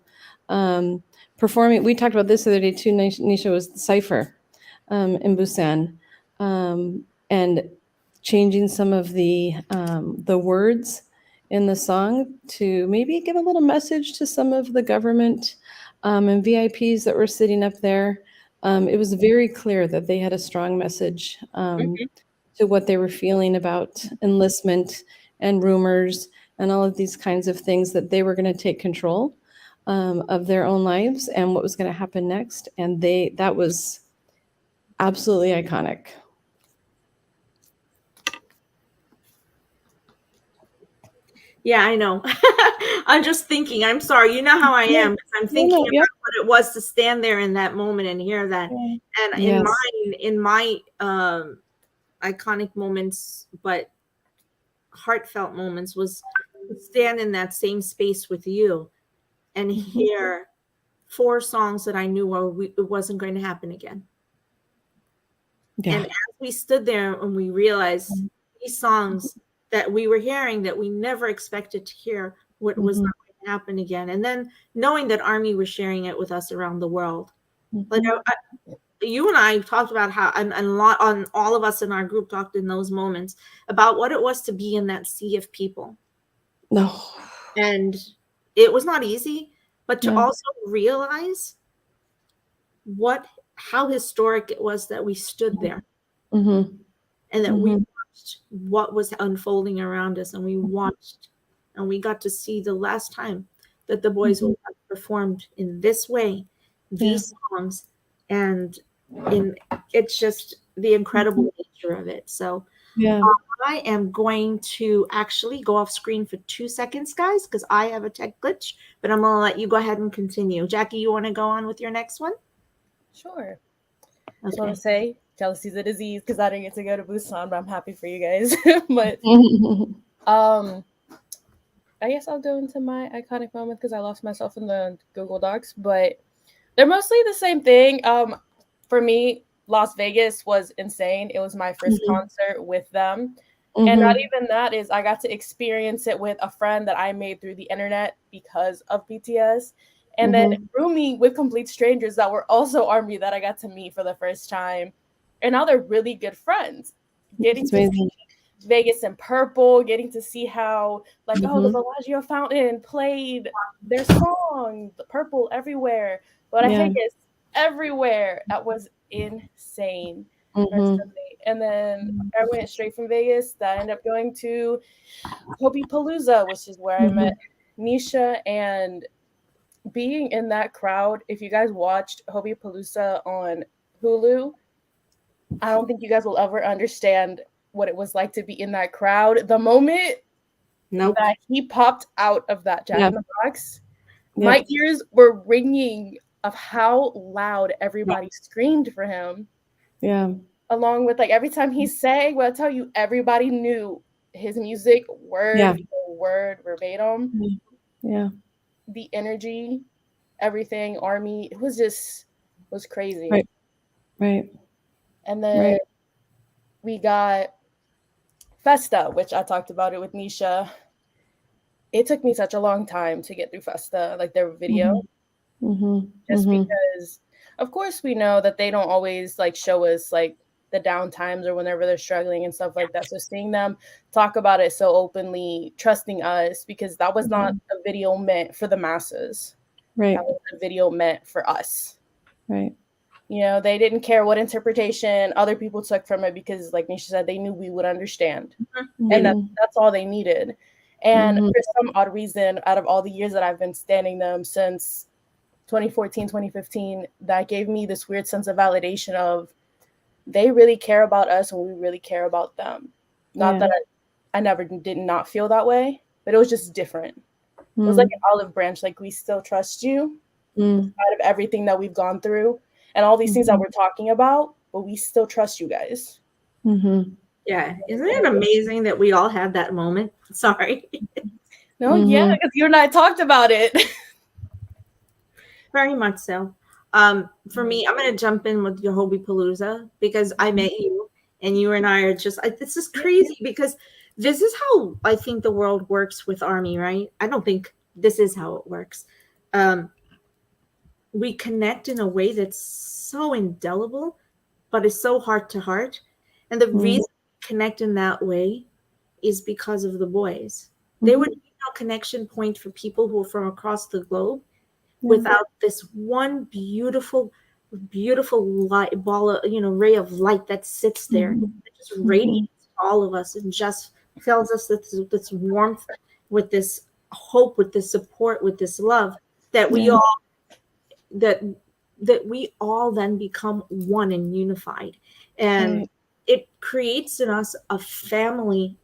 Performing, we talked about this the other day too, Nisha, was the cipher in Busan, and changing some of the words in the song to maybe give a little message to some of the government and VIPs that were sitting up there. It was very clear that they had a strong message to what they were feeling about enlistment and rumors and all of these kinds of things, that they were going to take control of their own lives and what was going to happen next. And that was absolutely iconic. Yeah, I know. I'm just thinking. I'm sorry. You know how I am. I'm thinking about what it was to stand there in that moment and hear that. And in my iconic moments, but heartfelt moments, was to stand in that same space with you and hear 4 songs that I knew it wasn't going to happen again. Yeah. And as we stood there and we realized these songs that we were hearing that we never expected to hear, what was not going to happen again. And then knowing that Army was sharing it with us around the world. Like you and I talked about how, and all of us in our group talked in those moments about what it was to be in that sea of people. No. And it was not easy, but to also realize how historic it was that we stood there and that we watched what was unfolding around us, and we watched and we got to see the last time that the boys will have performed in this way, these songs, and it's just the incredible nature of it. So I am going to actually go off screen for 2 seconds, guys, because I have a tech glitch, but I'm going to let you go ahead and continue. Jackie, you want to go on with your next one? Sure. I just want to say jealousy's a disease because I didn't get to go to Busan, but I'm happy for you guys. But I guess I'll go into my iconic moment because I lost myself in the Google Docs, but they're mostly the same thing. For me, Las Vegas was insane. It was my first concert with them. And not even that, is I got to experience it with a friend that I made through the internet because of BTS. And then rooming with complete strangers that were also Army that I got to meet for the first time. And now they're really good friends. Getting to see Vegas in purple, getting to see how, like, the Bellagio fountain played their song, the purple everywhere. But I think it's everywhere. That was insane. And then I went straight from Vegas. That I ended up going to Hobie Palooza, which is where I met Nisha. And being in that crowd, if you guys watched Hobie Palooza on Hulu, I don't think you guys will ever understand what it was like to be in that crowd. The moment that he popped out of that Jack in the Box, my ears were ringing of how loud everybody screamed for him. Yeah. Along with, like, every time he sang, well, I tell you, everybody knew his music word for word, verbatim. Yeah. The energy, everything, Army, it was crazy. Right. And then we got Festa, which I talked about it with Nisha. It took me such a long time to get through Festa, like their video. Just because, of course, we know that they don't always like show us like the down times or whenever they're struggling and stuff like that. So seeing them talk about it so openly, trusting us, because that was not a video meant for the masses. Right. That was a video meant for us. Right. You know, they didn't care what interpretation other people took from it because, like Nisha said, they knew we would understand. And that's all they needed. And for some odd reason, out of all the years that I've been standing them since 2014, 2015, that gave me this weird sense of validation of they really care about us and we really care about them. Not that I never did not feel that way, but it was just different. It was like an olive branch, like we still trust you in spite of everything that we've gone through and all these things that we're talking about, but we still trust you guys. Yeah. Isn't it amazing that we all had that moment? Sorry. No, yeah, because you and I talked about it. Very much so. For me, I'm going to jump in with your Hobie Palooza because I met you and you and I are just, this is crazy because this is how I think the world works with Army, right? I don't think this is how it works. We connect in a way that's so indelible, but it's so heart to heart. And the reason we connect in that way is because of the boys. There would be no connection point for people who are from across the globe without this one beautiful light ball of, ray of light that sits there that just radiates all of us and just fills us with this warmth, with this hope, with this support, with this love that we all that we all then become one and unified, and it creates in us a family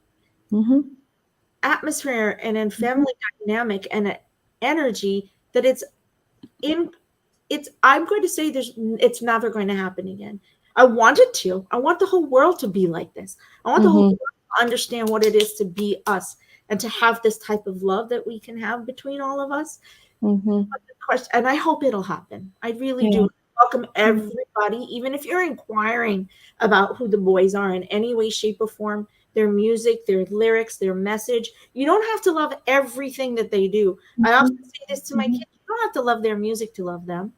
atmosphere and a family dynamic and an energy that I'm going to say it's never going to happen again. I want it to. I want the whole world to be like this. I want the whole world to understand what it is to be us and to have this type of love that we can have between all of us. And I hope it'll happen. I really do. Welcome everybody, even if you're inquiring about who the boys are in any way, shape, or form, their music, their lyrics, their message. You don't have to love everything that they do. I often say this to my kids. You don't have to love their music to love them.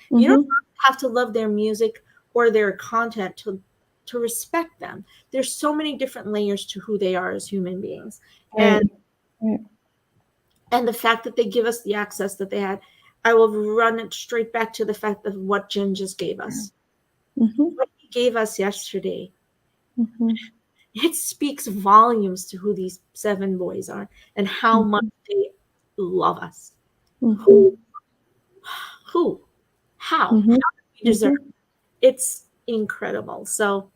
You don't have to love their music or their content to respect them. There's so many different layers to who they are as human beings. And the fact that they give us the access that they had, I will run it straight back to the fact of what Jin just gave us. What he gave us yesterday. It speaks volumes to who these 7 boys are and how much they love us. Who? How? How do we deserve? It's incredible. So,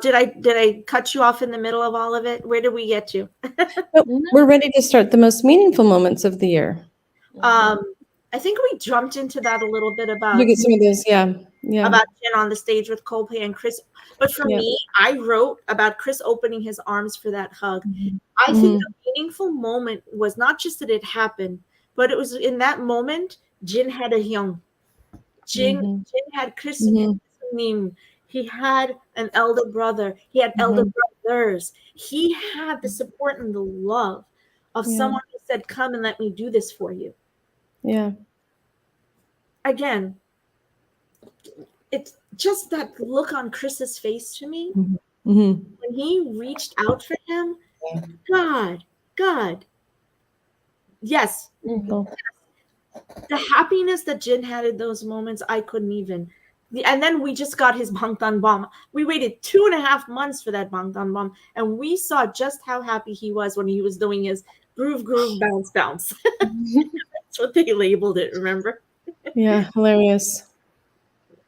did I cut you off in the middle of all of it? Where did we get to? We're ready to start the most meaningful moments of the year. I think we jumped into that a little bit about Look at some of those, about Jen on the stage with Coldplay and Chris. But for me, I wrote about Chris opening his arms for that hug. I think the meaningful moment was not just that it happened, but it was in that moment, Jin had a young. Jin had Chris name. He had an elder brother. He had elder brothers. He had the support and the love of someone who said, "Come and let me do this for you." Yeah. Again, it's just that look on Chris's face to me when he reached out for him. God, yes. The happiness that Jin had in those moments, I couldn't even. And then we just got his Bangtan bomb. We waited 2.5 months for that Bangtan bomb, and we saw just how happy he was when he was doing his groove, bounce. That's what they labeled it. Remember? Yeah, hilarious.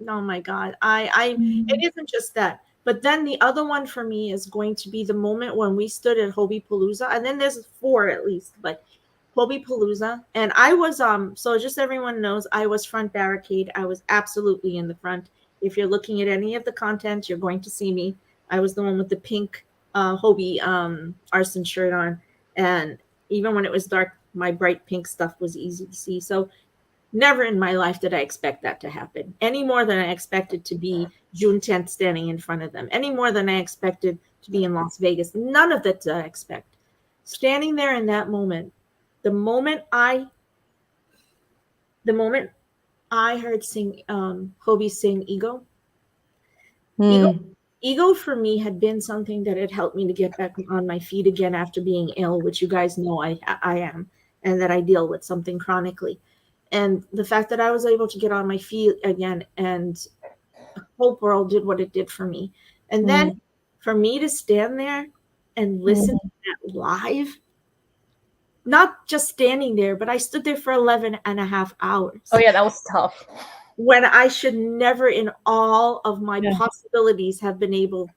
Oh my God! It isn't just that, but then the other one for me is going to be the moment when we stood at Hobie Palooza, and then there's 4 at least, but Hobie Palooza, and I was so just everyone knows I was front barricade. I was absolutely in the front. If you're looking at any of the content, you're going to see me. I was the one with the pink Hobie arson shirt on, and even when it was dark, my bright pink stuff was easy to see. So never in my life did I expect that to happen, any more than I expected to be June 10th standing in front of them, any more than I expected to be in Las Vegas. None of that did I expect. Standing there in that moment, the moment I heard Hobie sing Ego, ego for me had been something that had helped me to get back on my feet again after being ill, which you guys know I am, and that I deal with something chronically. And the fact that I was able to get on my feet again, and Hope World did what it did for me. And then for me to stand there and listen to that live, not just standing there, but I stood there for 11 and a half hours. Oh yeah, that was tough. When I should never in all of my possibilities have been able.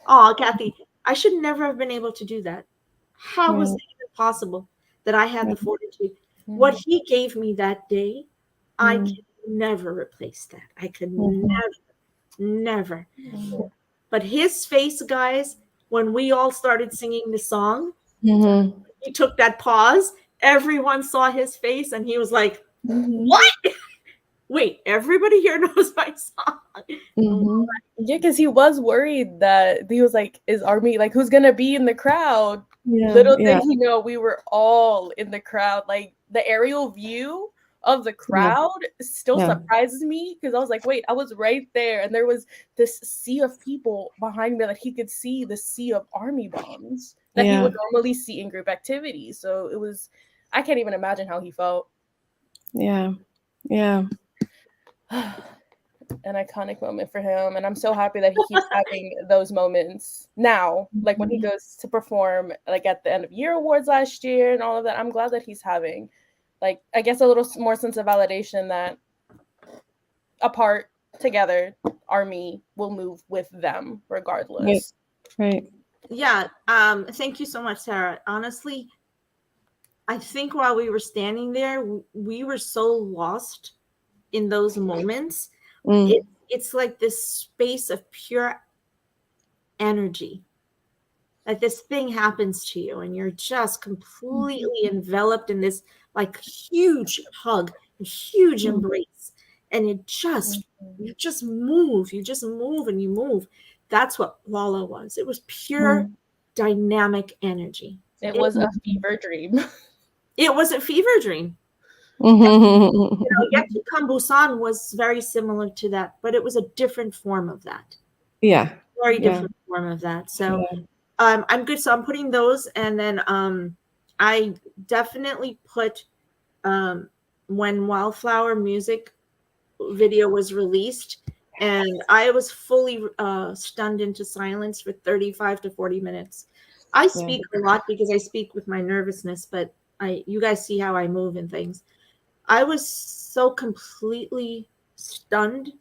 Oh, Kathy, I should never have been able to do that. How was it even possible that I had the fortitude? What he gave me that day, I can never replace that. I could never. But his face, guys, when we all started singing the song, he took that pause. Everyone saw his face, and he was like, "What? Wait, everybody here knows my song." Yeah, because he was worried that he was like, is Army, like, who's gonna be in the crowd? Little did he know we were all in the crowd. Like, the aerial view of the crowd still surprises me, because I was like, wait, I was right there, and there was this sea of people behind me that he could see, the sea of Army bombs that he would normally see in group activities. So it was, I can't even imagine how he felt. Yeah. An iconic moment for him, and I'm so happy that he keeps having those moments now, like when he goes to perform, like at the end of year awards last year and all of that. I'm glad that he's having, like, I guess a little more sense of validation that apart, together, Army will move with them regardless. Right. Yeah. Thank you so much, Sarah. Honestly, I think while we were standing there, we were so lost in those moments. It's like this space of pure energy. Like this thing happens to you, and you're just completely enveloped in this like huge hug, a huge embrace, and it just you just move and you move. That's what Lala was. It was pure dynamic energy. It was a fever dream. It was a fever dream. Yet to Come Busan was very similar to that, but it was a different form of that. Very different form of that. So I'm good. So I'm putting those, and then I definitely put when Wildflower music video was released, and I was fully stunned into silence for 35 to 40 minutes. I speak a lot because I speak with my nervousness, but you guys see how I move and things. I was so completely stunned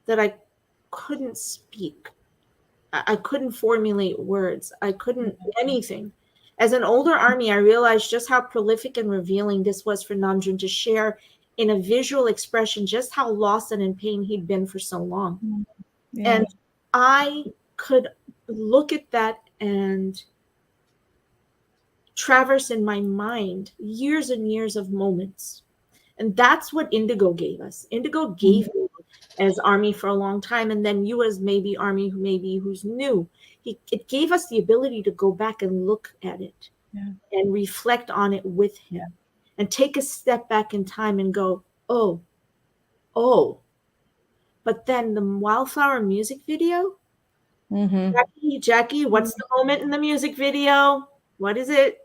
that I couldn't speak. I couldn't formulate words. I couldn't anything. As an older Army, I realized just how prolific and revealing this was for Namjoon to share in a visual expression just how lost and in pain he'd been for so long. And I could look at that and traverse in my mind years and years of moments. And that's what Indigo gave us. Indigo gave me as Army for a long time, and then you as maybe Army who's new. It gave us the ability to go back and look at it and reflect on it with him and take a step back in time and go, oh. But then the Wildflower music video, Jackie, what's the moment in the music video? What is it?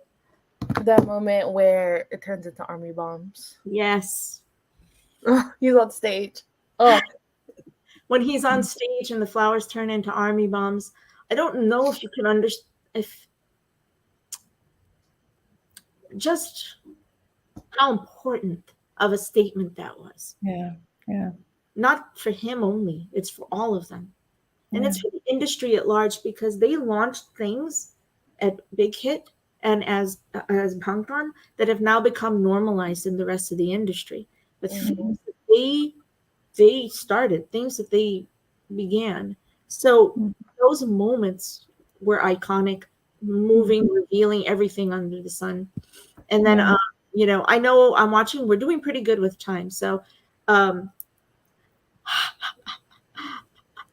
That moment where it turns into Army bombs. Yes. He's on stage. Oh. When he's on stage and the flowers turn into Army bombs, I don't know if you can understand just how important of a statement that was. Yeah. Not for him only, it's for all of them. And it's for the industry at large, because they launched things at Big Hit and as Bangtan that have now become normalized in the rest of the industry. But things that they started, things that they began. So those moments were iconic, moving, revealing everything under the sun. And then, I know I'm watching, we're doing pretty good with time. So I'm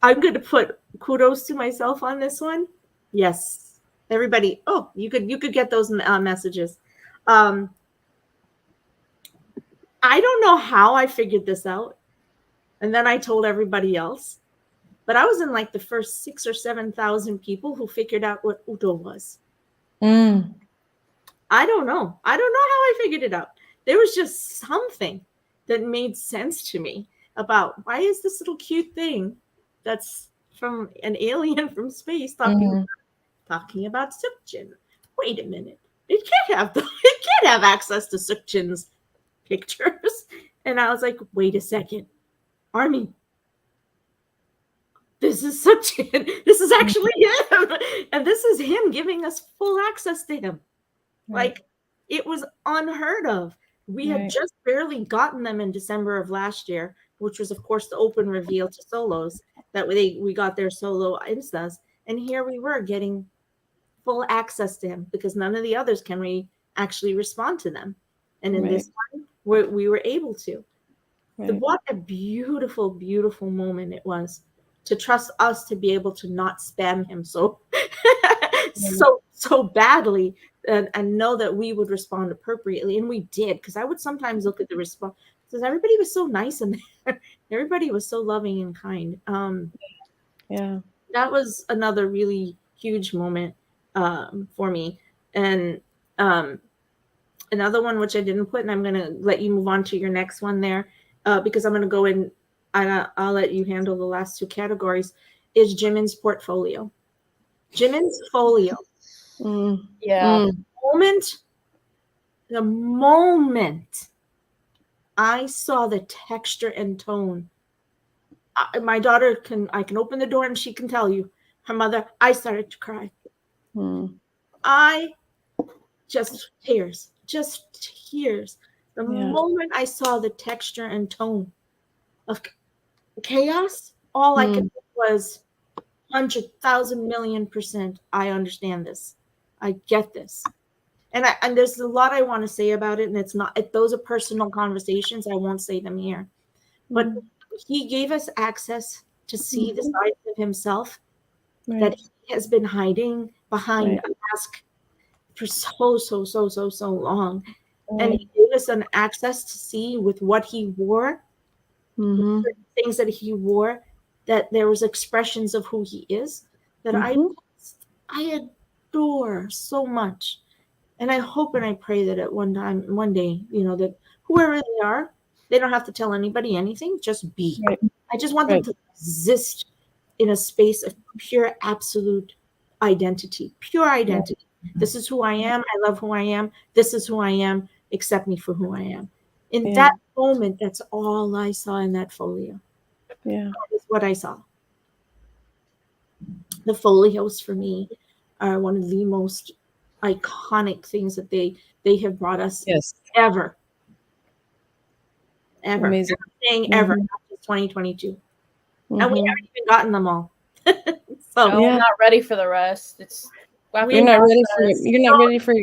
going to put kudos to myself on this one. Yes. Everybody. Oh, you could get those messages. I don't know how I figured this out. And then I told everybody else. but I was in like the first 6,000 or 7,000 people who figured out what Udo was. Mm. I don't know. I don't know how I figured it out. There was just something that made sense to me about why is this little cute thing that's from an alien from space talking about Sukjin. Wait a minute. It can't have access to Sukjin's pictures. And I was like, wait a second. Army, this is Sukjin. This is actually him. And this is him giving us full access to him. Right. Like, it was unheard of. We had Right. just barely gotten them in December of last year, which was, of course, the open reveal to solos that we got their solo instas. And here we were getting full access to him because none of the others can we actually respond to them. And in Right. this one, we were able to. Right. What a beautiful, beautiful moment it was to trust us to be able to not spam him so so badly and know that we would respond appropriately. And we did, because I would sometimes look at the response because everybody was so nice and everybody was so loving and kind. Yeah. That was another really huge moment for me. And another one which I didn't put, and I'm going to let you move on to your next one there because I'm going to go in and I'll let you handle the last two categories, is Jimin's portfolio. Jimin's folio. Yeah. The moment I saw the texture and tone, my daughter I can open the door and she can tell you, her mother, I started to cry. I just tears. The moment I saw the texture and tone of chaos, all I could think was 100,000 million%. I understand this. I get this. And there's a lot I want to say about it, and it's not. Those are personal conversations. I won't say them here. But he gave us access to see the sides of himself that he has been hiding behind a mask for so long. And he gave us an access to see with what he wore, things that he wore, that there was expressions of who he is that I adore so much. And I hope and I pray that at one day, that whoever they are, they don't have to tell anybody anything, just be. I just want them to exist in a space of pure, absolute identity, pure identity. This is who I am. I love who I am. This is who I am. Accept me for who I am. In that moment, that's all I saw in that folio. Yeah. That is what I saw. The folios for me are one of the most iconic things that they have brought us ever. Amazing. I'm saying ever, not just 2022. And we haven't even gotten them all. So I'm not ready for the rest. You're not ready for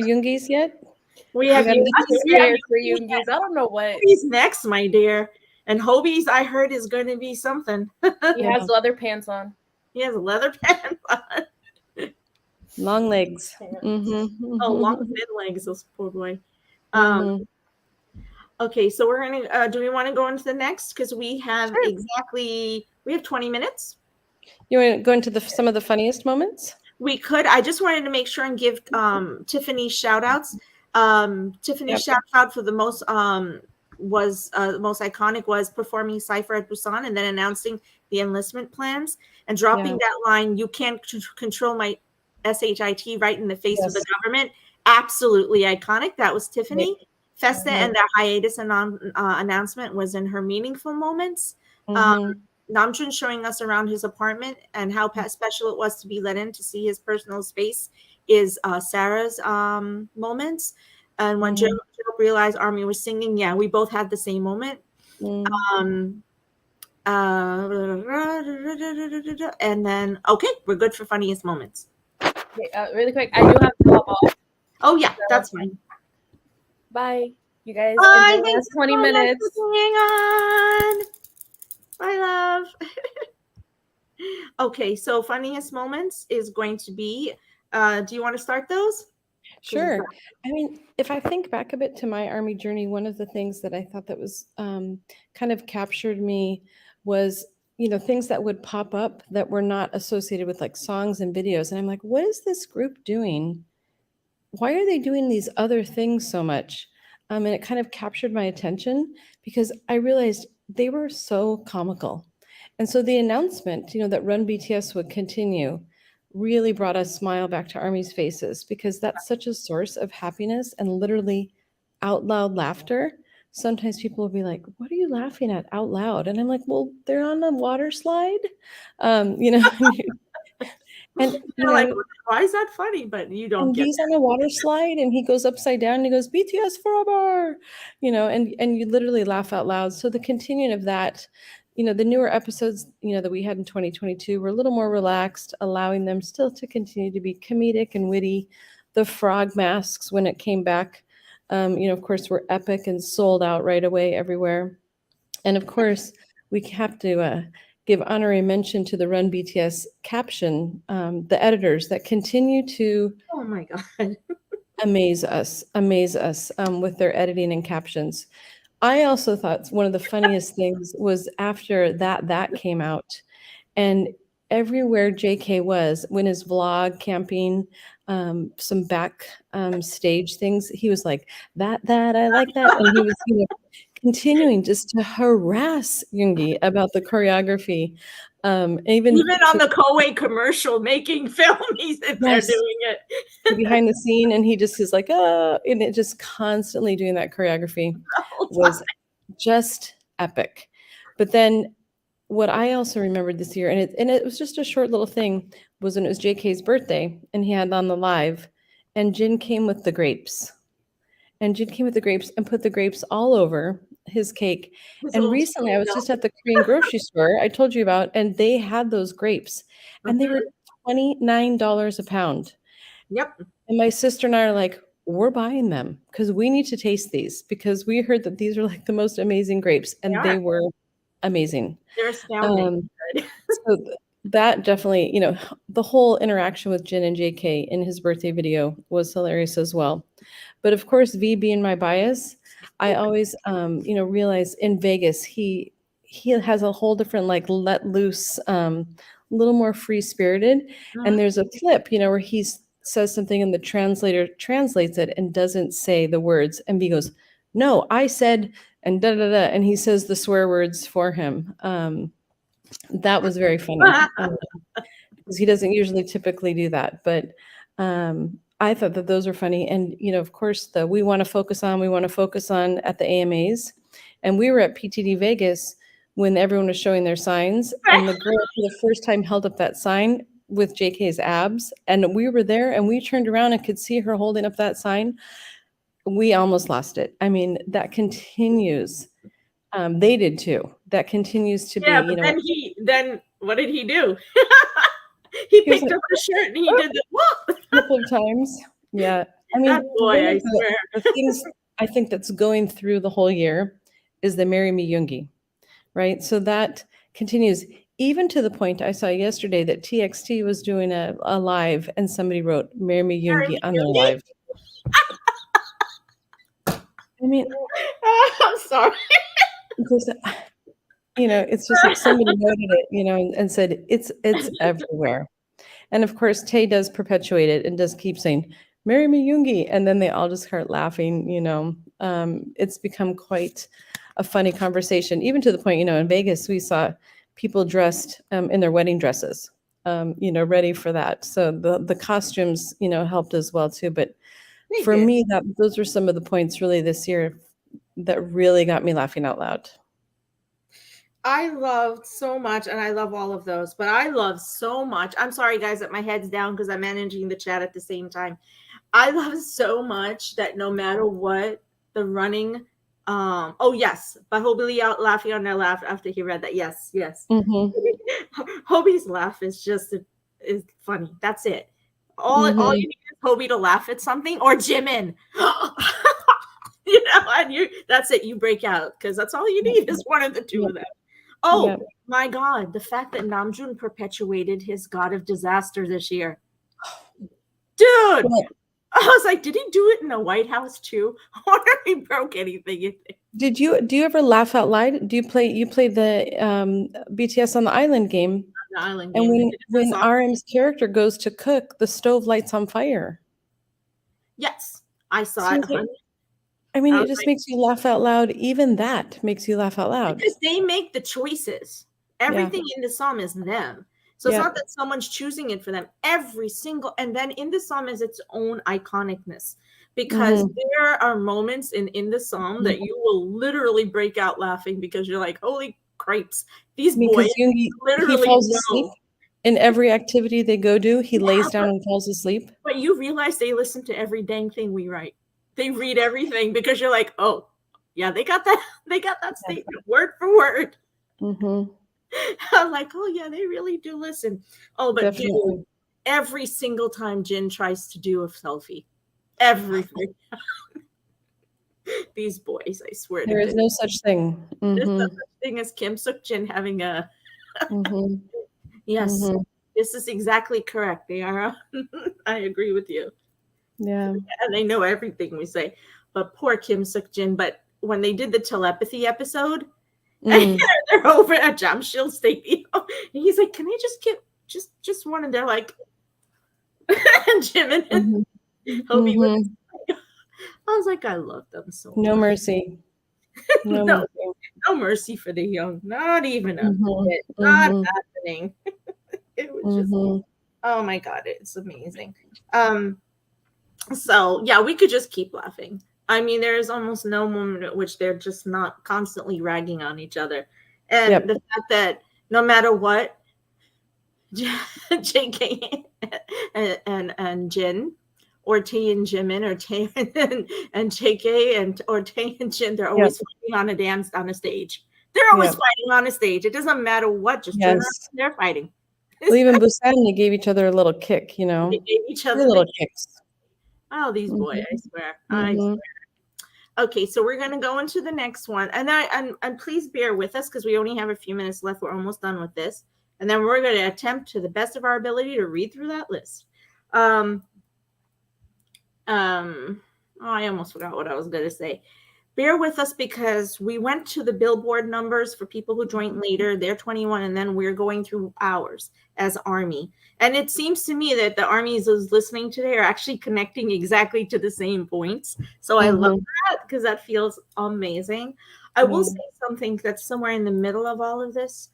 Jungies yet? We have for Jungies. I don't know what Hobie's next, my dear. And Hobie's, I heard, is going to be something. He has leather pants on. He has leather pants on. Long legs. Oh, long thin legs, those poor boy. Okay, so we're gonna. Do we want to go into the next? Because we have we have 20 minutes. You want to go into some of the funniest moments? We could. I just wanted to make sure and give Tiffany shout outs. Tiffany's shout out for the most most iconic was performing Cypher at Busan and then announcing the enlistment plans and dropping that line, "You can't control my SHIT," right in the face of the government. Absolutely iconic. That was Tiffany. Festa and that hiatus announcement was in her meaningful moments. Namjoon showing us around his apartment and how special it was to be let in to see his personal space is Sarah's moments. And when Joe realized Army was singing, we both had the same moment. And then, okay, we're good for funniest moments. Okay, really quick, I do have to hop off. Oh, yeah, that's fine. Bye, you guys. Bye, the last 20 minutes. On. Bye, love. Okay, so funniest moments is going to be, do you want to start those? Sure. I mean, if I think back a bit to my Army journey, one of the things that I thought that was kind of captured me was things that would pop up that were not associated with like songs and videos. And I'm like, what is this group doing? Why are they doing these other things so much? And it kind of captured my attention because I realized they were so comical. And so the announcement, that Run BTS would continue really brought a smile back to Army's faces because that's such a source of happiness and literally out loud laughter. Sometimes people will be like, what are you laughing at out loud? And I'm like, well, they're on a water slide. And They're like, why is that funny? But you don't and get he's on a water slide and he goes upside down and he goes BTS forever, and you literally laugh out loud. So the continuing of that, the newer episodes, that we had in 2022 were a little more relaxed, allowing them still to continue to be comedic and witty. The frog masks when it came back, of course, were epic and sold out right away everywhere. And of course, we have to give honorary mention to the Run BTS caption, the editors that continue to oh my God. amaze us with their editing and captions. I also thought one of the funniest things was after that came out, and everywhere JK was, when his vlog camping, some back stage things, he was like, that I like that. And he was continuing just to harass Yoongi about the choreography. Even on the Koei commercial making film, he's in there Yes. doing it. behind the scene, and he just is like, and it just constantly doing that choreography was just epic. But then what I also remembered this year, and it was just a short little thing, was when it was JK's birthday and he had on the live, and Jin came with the grapes. And Jin came with the grapes and put the grapes all over his cake. And recently I was just at the Korean grocery store I told you about, and they had those grapes, and they were $29 a pound. Yep. And my sister and I are like, we're buying them because we need to taste these, because we heard that these are like the most amazing grapes, and they were amazing. They're astounding. So that definitely, the whole interaction with Jin and JK in his birthday video was hilarious as well. But of course, V being my bias, I always, realize in Vegas, he has a whole different, like, let loose, a little more free spirited. And there's a clip, where he says something and the translator translates it and doesn't say the words. And V goes, no, I said, and da da da. And he says the swear words for him. That was very funny because he doesn't usually typically do that. But I thought that those were funny. And, of course, we want to focus on at the AMAs. And we were at PTD Vegas when everyone was showing their signs. And the girl for the first time held up that sign with JK's abs. And we were there and we turned around and could see her holding up that sign. We almost lost it. I mean, that continues. They did too. That continues to be, but then what did he do? he picked up the shirt and he did the whoop a couple of times. Yeah. I mean, that boy, I swear. The things I think that's going through the whole year is the Marry Me Yoongi, right? So that continues, even to the point I saw yesterday that TXT was doing a live and somebody wrote Marry Me Yoongi on their live. I mean, I'm sorry. Because, it's just like somebody noted it, and said it's everywhere. And of course, Tay does perpetuate it and does keep saying, Marry Me Yoongi. And then they all just start laughing, it's become quite a funny conversation, even to the point, in Vegas, we saw people dressed in their wedding dresses, ready for that. So the costumes, helped as well too. But for me, those were some of the points really this year that really got me laughing out loud. I loved so much, and I love all of those, but I love so much. I'm sorry, guys, that my head's down because I'm managing the chat at the same time. I love so much that no matter what, the running, oh yes, but Hobie out laughing on their laugh after he read that. Yes. Mm-hmm. Hobie's laugh is just is funny. That's it. All you need is Hobie to laugh at something, or Jimin. And that's it. You break out because that's all you need is one of the two of them. Oh my God, the fact that Namjoon perpetuated his God of Disaster this year, dude. I was like, did he do it in the White House too? I wonder if he broke anything. do you ever laugh out loud? Do you play the BTS on the Island game? The island And game. when RM's character goes to cook, the stove lights on fire. Yes, I saw So it. it's like, Honey. I mean, I it was just like, makes you laugh out loud. Even that makes you laugh out loud. because they make the choices. Yeah. Everything in the psalm is them. So it's Yeah. not that someone's choosing it for them. Every single, and then in the psalm is its own iconicness, because there are moments in the psalm that you will literally break out laughing because you're like, holy cripes, these boys Because he literally falls asleep know. in every activity they go do. He lays down and falls asleep. But you realize they listen to every dang thing we write. They read everything because you're like, oh, yeah, they got that. They got that statement word for word. Mm-hmm. I'm like, oh yeah, they really do listen. Oh, but dude, every single time Jin tries to do a selfie, everything. These boys, I swear There to is no such thing. There's no Mm-hmm. such thing as Kim Suk Jin having a. Mm-hmm. Yes, Mm-hmm. this is exactly correct. They are. I agree with you. Yeah. And they know everything we say. But poor Kim Suk Jin. But when they did the telepathy episode, and they're over at Jamshil Stadium, and he's like, "Can I just get just one?" And they're like, and Jim and Hobie was. I was like, I love them so much. No mercy. No mercy. No mercy for the young. Not even a bit. Not happening. It was just, oh my God, it's amazing. So yeah, we could just keep laughing. I mean, there is almost no moment at which they're just not constantly ragging on each other. And the fact that no matter what, JK and Jin, or Tay and Jimin, or Tay and JK, or Tay and Jin, they're always fighting on a stage. They're always fighting on a stage. It doesn't matter what, just turn around, they're fighting. Well, even Busan, they gave each other a little kick, you know. They gave each other little kicks. Oh, these boys, I swear. I swear. Okay, so we're going to go into the next one. And please bear with us because we only have a few minutes left. We're almost done with this. And then we're going to attempt to the best of our ability to read through that list. I almost forgot what I was going to say. Bear with us because we went to the Billboard numbers for people who joined later. They're 21, and then we're going through ours as Army. And it seems to me that the armies who's listening today are actually connecting exactly to the same points. So I love that because that feels amazing. I will say something that's somewhere in the middle of all of this.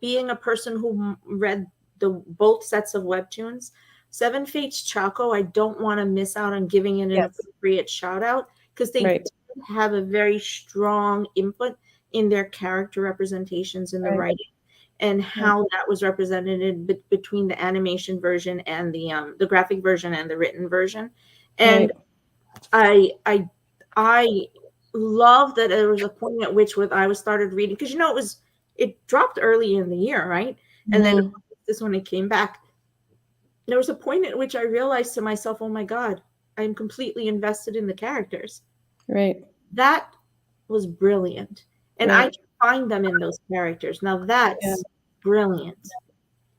Being a person who read both sets of webtoons, Seven Fates Chaco, I don't want to miss out on giving it an appropriate shout out because they have a very strong input in their character representations in the writing and how that was represented between the animation version and the graphic version and the written version. And I love that there was a point at which I was started reading because it dropped early in the year, right? And then this when it came back, there was a point at which I realized to myself, oh my God, I'm completely invested in the characters. Right. That was brilliant. And I can find them in those characters. Now that's brilliant.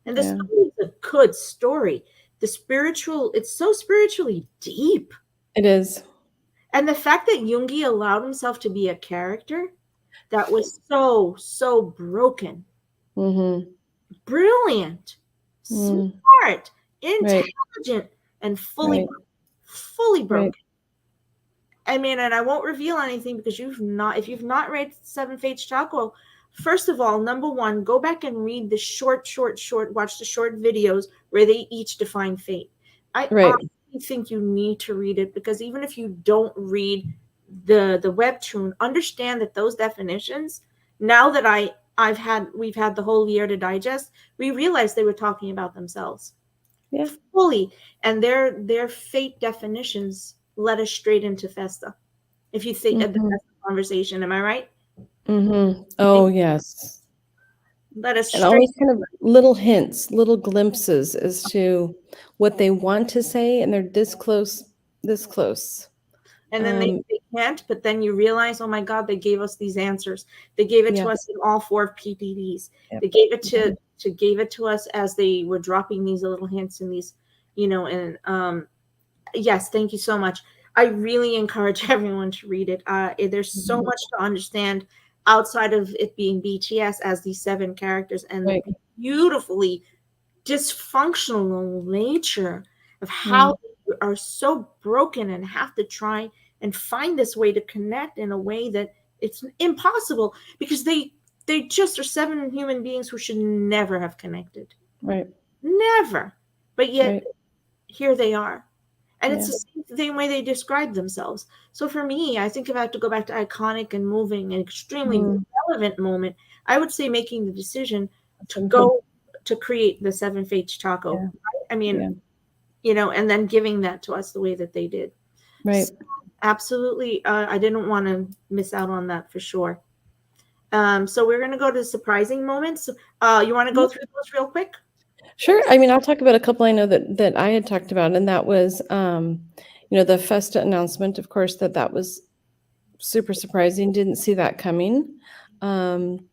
And the story is a good story. It's so spiritually deep. It is. And the fact that Yoongi allowed himself to be a character that was so broken. Brilliant. Smart. Intelligent. And fully broken. I mean, and I won't reveal anything because if you've not read Seven Fates Chaco, first of all, number one, go back and read the short, watch the short videos where they each define fate. I honestly think you need to read it because even if you don't read the webtoon, understand that those definitions, now that we've had the whole year to digest, we realized they were talking about themselves. Fully. And their fate definitions led us straight into Festa. If you think of the Festa conversation, am I right? Oh, yes. Let us and always kind of little hints, little glimpses as to what they want to say, and they're this close. And then they can't, but then you realize, oh my God, they gave us these answers. They gave it to us in all 4 PDDs. They gave it gave it to us as they were dropping these little hints and these, and yes, thank you so much. I really encourage everyone to read it. There's so Mhm. much to understand outside of it being BTS as these seven characters and the Right. beautifully dysfunctional nature of how Mm. they are so broken and have to try and find this way to connect in a way that it's impossible because they just are seven human beings who should never have connected. Right. Never. But yet Right. here they are. And it's Yeah. the same way they describe themselves. So for me, I think if I have to go back to iconic and moving and extremely Mm. relevant moment, I would say making the decision to Seven feet. go to create the Seven Fates Taco. Yeah. Right? I mean, Yeah. and then giving that to us the way that they did. Right. So, absolutely, I didn't want to miss out on that for sure. So we're going to go to surprising moments. You want to go through those real quick? Sure. I mean, I'll talk about a couple I know that I had talked about, and that was, the Festa announcement. Of course, that was super surprising. Didn't see that coming. Um,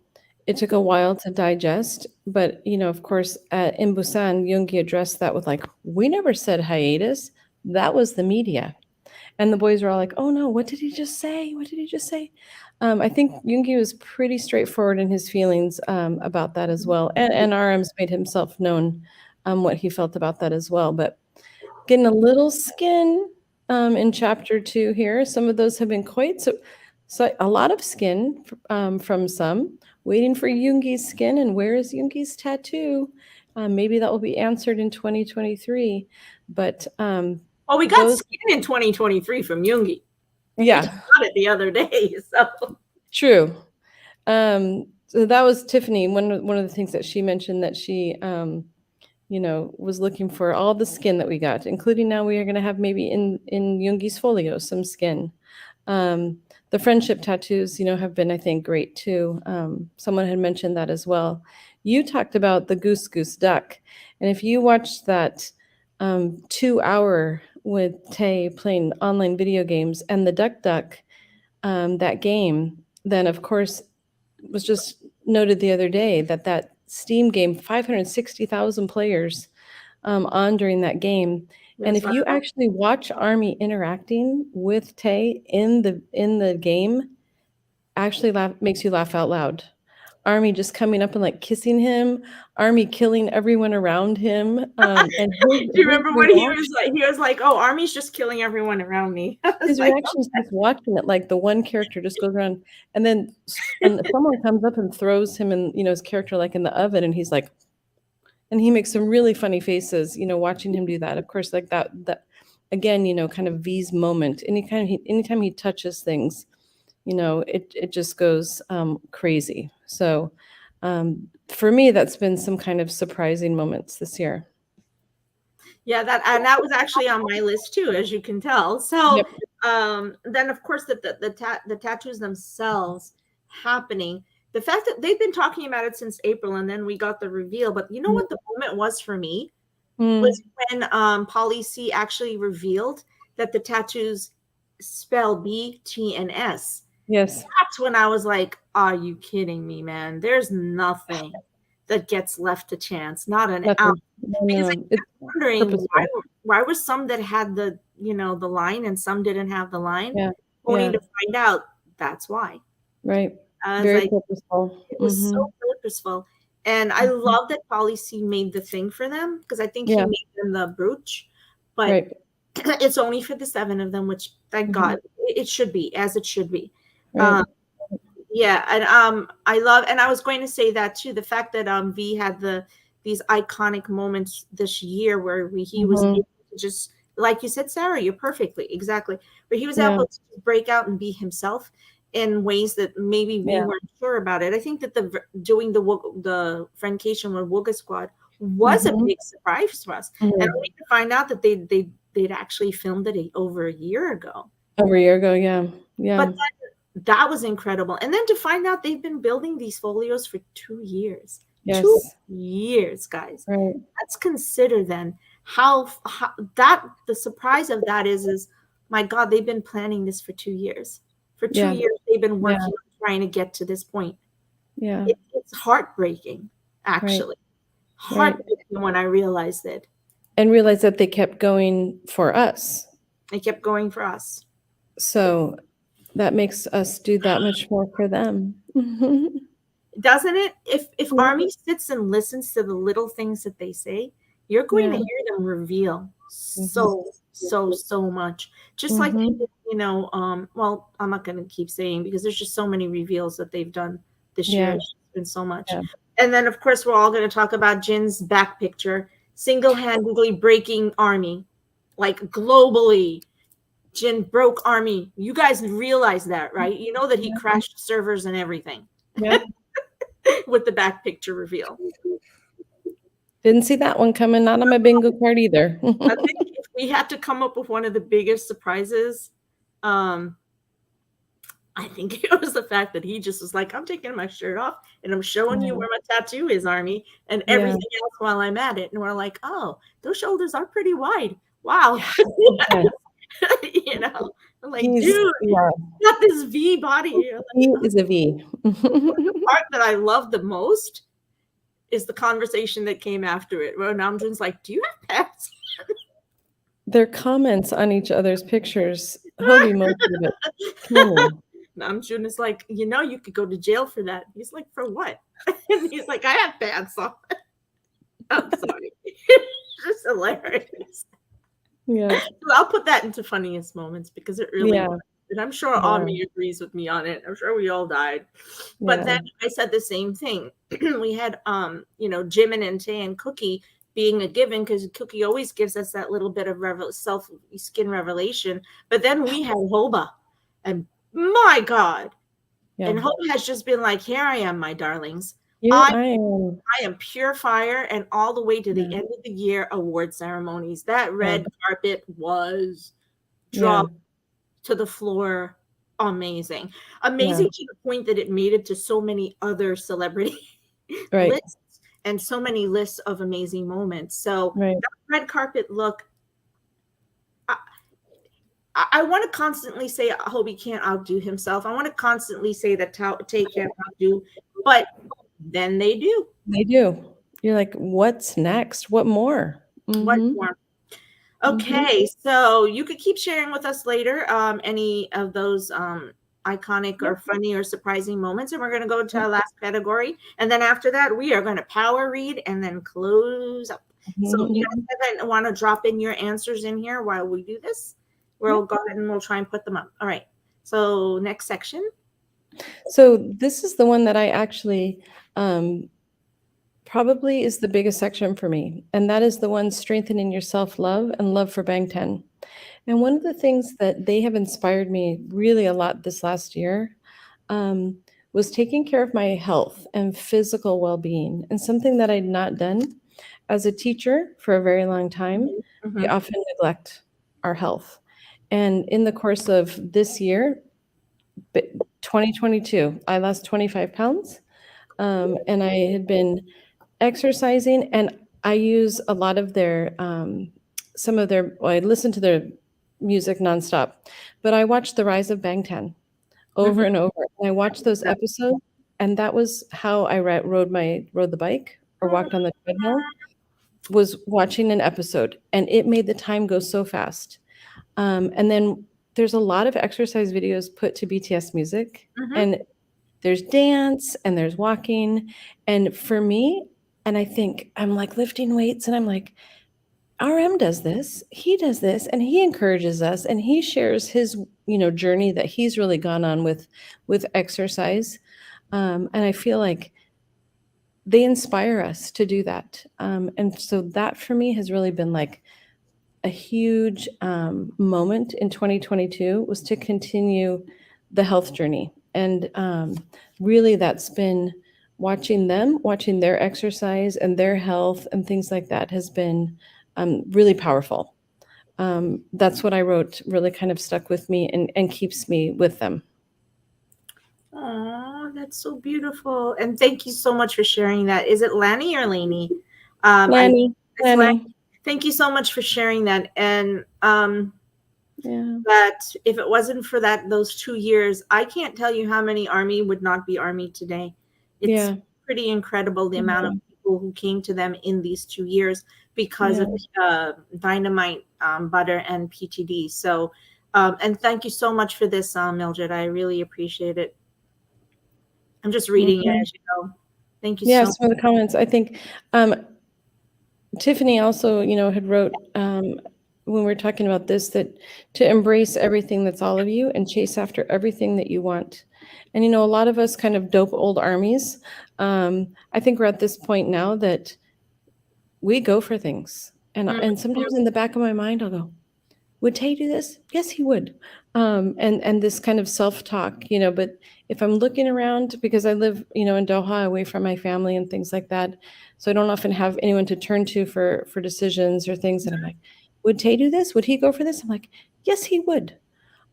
it took a while to digest, but of course, in Busan, Yoongi addressed that with like, "We never said hiatus. That was the media." And the boys were all like, "Oh no, what did he just say? What did he just say?" I think Yoongi was pretty straightforward in his feelings about that as well, and RM's made himself known what he felt about that as well. But getting a little skin in chapter 2 here. Some of those have been quite so a lot of skin from some. Waiting for Yoongi's skin, and where is Yoongi's tattoo? Maybe that will be answered in 2023. But Well, we got those, skin in 2023 from Yoongi. We yeah, just got it the other day. So true. So that was Tiffany. One of the things that she mentioned that she was looking for all the skin that we got, including now we are going to have maybe in Yoongi's folio some skin. Um, the friendship tattoos, have been, I think, great too. Someone had mentioned that as well. You talked about the Goose Goose Duck, and if you watched that 2 hour with Tay playing online video games and the Duck Duck, that game, then of course was just noted the other day that Steam game, 560,000 players on during that game. And yes, if you actually watch Army interacting with Tay in the game, actually makes you laugh out loud. Army just coming up and like kissing him, Army killing everyone around him, and do you his remember what he reaction, was like? He was like, "Oh, Army's just killing everyone around me." I was his like, reaction is just watching it. Like the one character just goes around, and then and someone comes up and throws him in, his character like in the oven, and he's like, and he makes some really funny faces, watching him do that. Of course, like that again, kind of V's moment. Anytime he touches things, it just goes crazy. So for me, that's been some kind of surprising moments this year. yeah, that was actually on my list too, as you can tell. So Yep. then of course the tattoos themselves happening. The fact that they've been talking about it since April, and then we got the reveal. But you know what the moment was for me Mm, was when Polly C actually revealed that the tattoos spell B, T, and S. yes. That's when I was like, "Are you kidding me, man? There's nothing that gets left to chance, not an ounce." Nothing. No, no, Because I no. It's kept wondering purposeful. why were some that had the line and some didn't have the line, Yeah. only Yeah. to find out that's why. Right. I was Very like, purposeful. it was Mm-hmm. so purposeful. And I Mm-hmm. love that Polly C made the thing for them because I think he Yeah. made them the brooch, but Right. it's only for the seven of them, which thank Mm-hmm. God it should be as it should be. Right. Um, yeah, and I love, and I was going to say that too, the fact that V had these iconic moments this year where he was Mm-hmm. able to just, like you said, Sarah, you're perfectly exactly, where he was Yeah. able to break out and be himself in ways that maybe we Yeah. weren't sure about it. I think that doing the friendcation with Wooga Squad was a Mm-hmm. big surprise for us, and Mm-hmm. only to find out that they'd actually filmed it over a year ago. Over a year ago. Yeah. Yeah. But that was incredible. And then to find out they've been building these folios for 2 years. Yes. 2 years, guys. Right. Let's consider then how that the surprise of that is my God, they've been planning this for 2 years. For two Yeah. years, they've been Yeah. working on trying to get to this point. Yeah. It's heartbreaking, Right. actually. Right. Heartbreaking when I realized it. And realize that they kept going for us. They kept going for us. So that makes us do that much more for them. Doesn't it? If Yeah. Army sits and listens to the little things that they say, you're going to Yeah. hear them reveal so much. Just like they Mhm. did, well, I'm not gonna keep saying because there's just so many reveals that they've done this year. Yeah. It's been so much. Yeah. And then of course we're all gonna talk about Jin's back picture, single-handedly breaking Army, like globally. Jin broke Army. You guys realize that, right? You know that he Yeah. crashed servers and everything Yeah. with the back picture reveal. Didn't see that one coming, not on my bingo card either. I think if we had to come up with one of the biggest surprises, I think it was the fact that he just was like, I'm taking my shirt off and I'm showing you Yeah. where my tattoo is, Army, and Yeah. everything else while I'm at it. And we're like, oh, those shoulders are pretty wide. Wow. Yeah. I'm like, He's dude, yeah, got this V body. he is a V. The part that I love the most is the conversation that came after it, where Namjoon's like, do you have pets? Their comments on each other's pictures, Hobie most of it. Funny. Namjoon is like, you could go to jail for that. He's like, for what? And he's like, I have pants on. I'm sorry. It's just hilarious. Yeah. So I'll put that into funniest moments because it really Yeah. was. And I'm sure Yeah. Ami agrees with me on it. I'm sure we all died. But Yeah. then I said the same thing. We had Jimin and Tae and Cookie being a given because Cookie always gives us that little bit of self skin revelation. But then we had Hoba, and my God, Yeah. and Hoba has just been like, "Here I am, my darlings. Here I I am. I am pure fire," and all the way to the Yeah. end of the year award ceremonies. That Yeah. red carpet was Yeah. dropped to the floor. Amazing Yeah. to the point that it made it to so many other celebrity Right. lists and so many lists of amazing moments. So Right. that red carpet look, I want to constantly say Hobie can't outdo himself. I want to constantly say that Tay can't outdo, but then they do. They do. You're like, what's next? What more? What Mhm. more? Mhm. Okay, so you could keep sharing with us later any of those iconic or funny or surprising moments, and we're going to go to our last category, and then after that we are going to power read and then close up. So if you guys want to drop in your answers in here while we do this, we'll go ahead and we'll try and put them up. All right, so next section. So this is the one that I actually probably is the biggest section for me, and that is the one strengthening your self-love and love for Bangtan. And one of the things that they have inspired me really a lot this last year was taking care of my health and physical well-being, and something that I'd not done as a teacher for a very long time. We often neglect our health. And in the course of this year, 2022, I lost 25 pounds, and I had been exercising, and I use a lot of their, I listen to their music nonstop, but I watched The Rise of Bangtan over and over. And I watched those episodes, and that was how I rode the bike or walked on the treadmill, was watching an episode, and it made the time go so fast. And then there's a lot of exercise videos put to BTS music, and there's dance and there's walking. And for me, and I think I'm like lifting weights, and I'm like, RM does this, he does this, and he encourages us, and he shares his, journey that he's really gone on with exercise. And I feel like they inspire us to do that. And so that for me has really been like a huge moment in 2022, was to continue the health journey. And really that's been watching their exercise and their health and things like that has been really powerful. That's what I wrote, really kind of stuck with me and keeps me with them. Oh, that's so beautiful. And thank you so much for sharing that. Is it Lanny or Lainey? Lanny. Thank you so much for sharing that. And Yeah. that if it wasn't for those 2 years, I can't tell you how many Army would not be Army today. It's pretty incredible the amount of people who came to them in these 2 years because of Dynamite butter and PTD. So, and thank you so much for this, Mildred. I really appreciate it. I'm just reading it as you go. Thank you Yeah, so some of the comments. I think Tiffany also, had wrote when we were talking about this, that to embrace everything that's all of you and chase after everything that you want. And a lot of us kind of dope old armies. I think we're at this point now that we go for things, and sometimes in the back of my mind I'll go, would Tay do this? Yes, he would. And this kind of self-talk, but if I'm looking around, because I live, in Doha, away from my family and things like that, so I don't often have anyone to turn to for decisions or things. And I'm like, would Tay do this? Would he go for this? I'm like, yes, he would.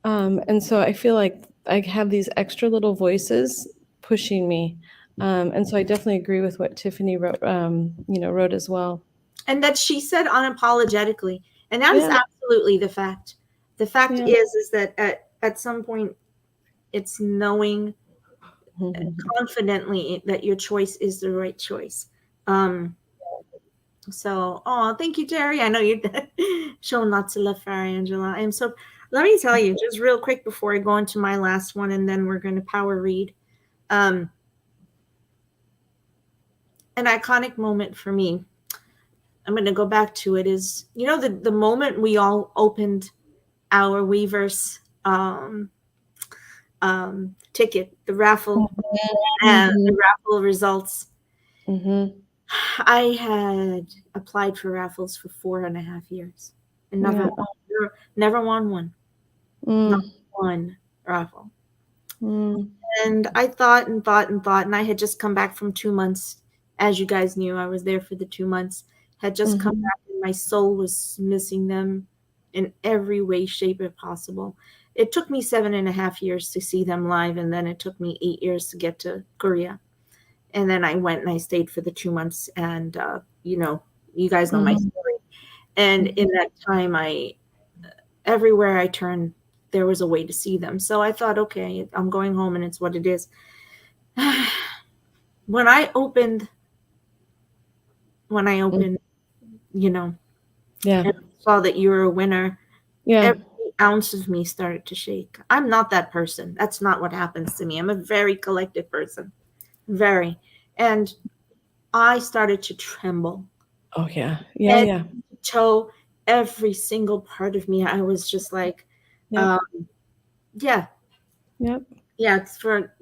And so I feel like I have these extra little voices pushing me. And so I definitely agree with what Tiffany wrote, wrote as well. And that she said unapologetically, and that is Yeah. absolutely the fact. The fact Yeah. is that at some point, it's knowing confidently that your choice is the right choice. So, thank you, Jerry. I know you're showing lots of love for our Angela. I am so. Let me tell you, just real quick before I go into my last one, and then we're going to power read. An iconic moment for me, I'm going to go back to it, is, the moment we all opened our Weverse ticket, the raffle, and the raffle results. I had applied for raffles for 4.5 years and never won one. Not one raffle. And I thought and thought and thought, and I had just come back from 2 months. As you guys knew, I was there for the 2 months. Had just come back, and my soul was missing them in every way, shape, and possible. It took me 7.5 years to see them live, and then it took me 8 years to get to Korea. And then I went and I stayed for the 2 months, and you guys know my story. And in that time, everywhere I turned, there was a way to see them. So I thought, okay, I'm going home, and it's what it is. When I opened, and saw that you were a winner, every ounce of me started to shake. I'm not that person. That's not what happens to me. I'm a very collected person. Very. And I started to tremble. Oh, yeah. Yeah. Toe, every single part of me. I was just like, Yep. Yeah, it's for,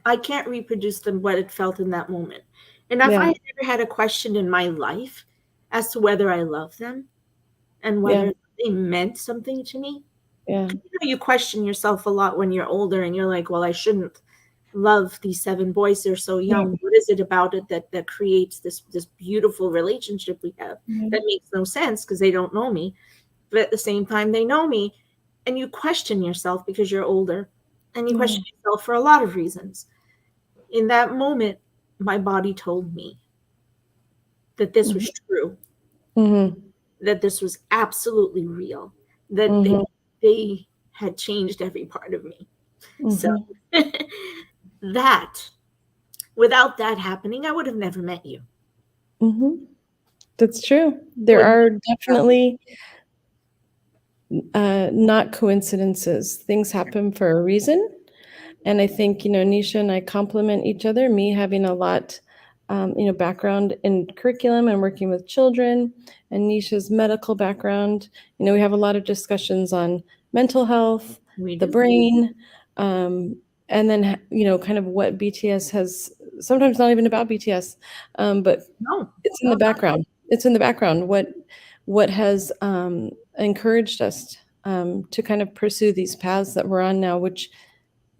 I can't reproduce what it felt in that moment. And if I had ever had a question in my life as to whether I love them and whether they meant something to me, you question yourself a lot when you're older, and you're like, well, I shouldn't love these 7 boys. They're so young. What is it about it that creates this beautiful relationship we have that makes no sense, because they don't know me, but at the same time they know me. And you question yourself because you're older, and you question yourself for a lot of reasons. In that moment, my body told me that this was true, that this was absolutely real, that they had changed every part of me. So without that happening, I would have never met you. That's true. There are definitely not coincidences. Things happen for a reason. And I think, Nisha and I complement each other, me having a lot, background in curriculum and working with children, and Nisha's medical background. We have a lot of discussions on mental health, the brain, and then, kind of what BTS has, sometimes not even about BTS, but it's in the background. It's in the background. What has encouraged us to kind of pursue these paths that we're on now, which,